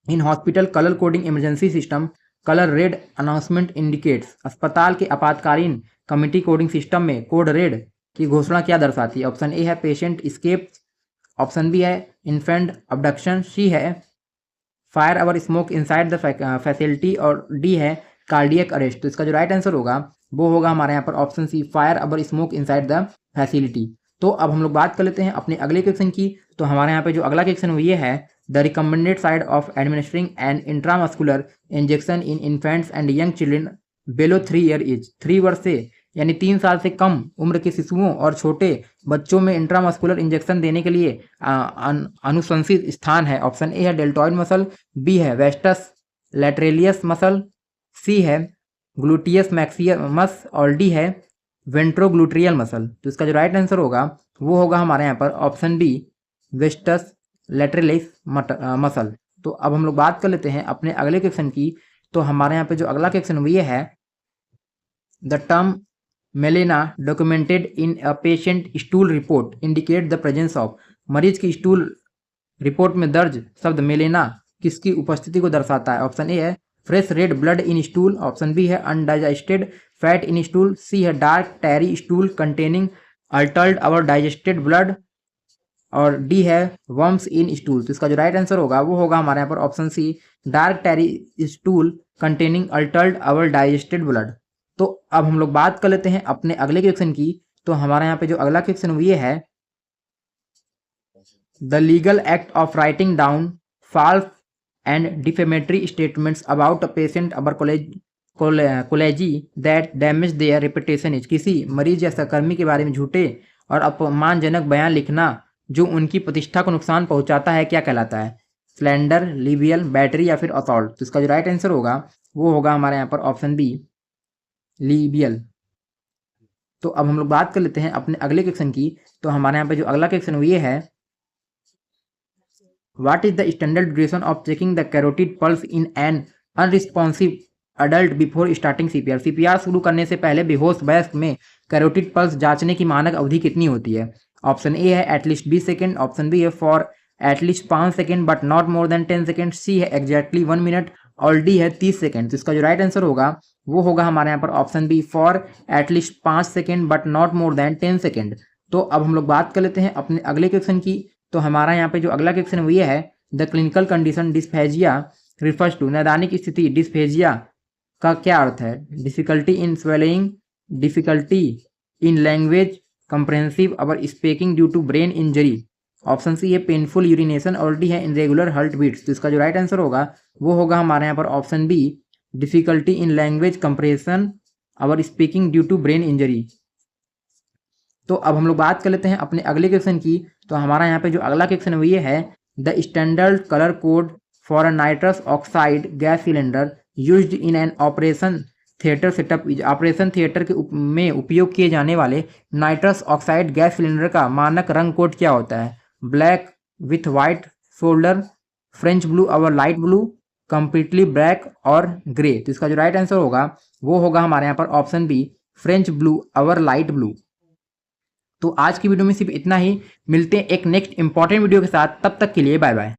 in hospital colour coding emergency system colour red announcement indicates. अस्पताल के आपातकालीन कमिटी कोडिंग सिस्टम में कोड रेड की घोषणा क्या दर्शाती है। ऑप्शन ए है पेशेंट स्केप, ऑप्शन बी है इन्फेंट अबडक्शन, सी है fire or smoke inside the facility और डी है कार्डियक अरेस्ट। तो इसका जो राइट आंसर होगा वो होगा हमारे यहाँ पर option C fire or smoke inside the facility. तो अब हम लोग बात कर लेते हैं अपने अगले क्वेश्चन की। तो हमारे यहाँ पे जो अगला क्वेश्चन वो ये है, the recommended site of administering an intramuscular injection in infants and young children below 3 year age. 3 वर्ष से यानी 3 साल से कम उम्र के शिशुओं और छोटे बच्चों में इंट्रामस्कुलर इंजेक्शन देने के लिए अनुशंसित स्थान है। ऑप्शन ए है डेल्टॉइड मसल, बी है वेस्टस लैटरेलियस मसल, सी है ग्लूटियस मैक्सिमस और डी है वेंट्रोग्लूट्रियल मसल। तो इसका जो राइट आंसर होगा वो होगा हमारे यहाँ पर ऑप्शन बी वेस्टस लैटरेलिस मसल। तो अब हम लोग बात कर लेते हैं अपने अगले क्वेश्चन की। तो हमारे यहाँ पे जो अगला क्वेश्चन वो ये है, the term melaena documented in a patient stool report indicate the presence of. मरीज की स्टूल रिपोर्ट में दर्ज शब्द मेलेना किसकी उपस्थिति को दर्शाता है। ऑप्शन ए है fresh red blood in stool, option B है undigested fat in stool, C है dark tarry stool containing altered or digested blood और डी है वर्म्स इन स्टूल। तो इसका जो राइट आंसर होगा वो होगा हमारे यहाँ पर option C dark tarry stool containing altered or digested blood. तो अब हम लोग बात कर लेते हैं अपने अगले क्वेश्चन की। तो हमारे यहाँ पे जो अगला क्वेश्चन वो ये है, the legal act of writing down false and defamatory statements about a patient or colleague that damage their reputation is. किसी मरीज या सहकर्मी के बारे में झूठे और अपमानजनक बयान लिखना जो उनकी प्रतिष्ठा को नुकसान पहुंचाता है क्या कहलाता है। स्लैंडर, लिबियल, बैटरी या फिर असॉल्ट। तो इसका जो राइट आंसर होगा वो होगा हमारे यहाँ पर ऑप्शन बी लिबियल। तो अब हम लोग बात कर लेते हैं अपने अगले क्वेश्चन की। तो हमारे यहाँ पे जो अगला क्वेश्चन वो ये है, what is the standard duration of checking the carotid pulse in an unresponsive adult before starting CPR. CPR शुरू करने से पहले बेहोश वयस्क में कैरोटिड पल्स जांचने की मानक अवधि कितनी होती है। ऑप्शन ए है एटलीस्ट 20 सेकेंड, ऑप्शन बी है for at least 5 second but not more than 10 second, C है एग्जैक्टली 1 मिनट और डी है 30 सेकेंड। तो इसका जो राइट आंसर होगा वो होगा हमारे यहाँ पर option B for at least 5 second but not more than 10 second. तो अब हम लोग बात कर लेते हैं अपने अगले क्वेश्चन की। तो हमारा यहाँ पे जो अगला क्वेश्चन वो ये है, the clinical condition dysphagia refers to. नैदानिक स्थिति डिस्फेजिया का क्या अर्थ है। Difficulty in swallowing, difficulty in language comprehensive और speaking due to brain injury. Option C है पेनफुल यूरिनेशन और डी है इनरेगुलर हार्ट बीट्स। तो इसका जो राइट आंसर होगा वो होगा हमारे यहाँ पर option B difficulty in language comprehension और speaking due to brain injury. तो अब हम लोग बात कर लेते हैं अपने अगले क्वेश्चन की। तो हमारा यहाँ पे जो अगला क्वेश्चन है वो ये है, the standard colour code for a nitrous oxide gas cylinder used in an operation theatre setup is. Operation theatre के में उपयोग किए जाने वाले नाइट्रस ऑक्साइड गैस सिलेंडर का मानक रंग कोड क्या होता है। Black with white shoulder, French blue और लाइट ब्लू, कंप्लीटली ब्लैक और ग्रे। तो इसका जो राइट आंसर होगा वो होगा हमारे यहाँ पर ऑप्शन बी फ्रेंच ब्लू और लाइट ब्लू। तो आज की वीडियो में सिर्फ इतना ही, मिलते हैं एक नेक्स्ट इंपॉर्टेंट वीडियो के साथ, तब तक के लिए बाय बाय।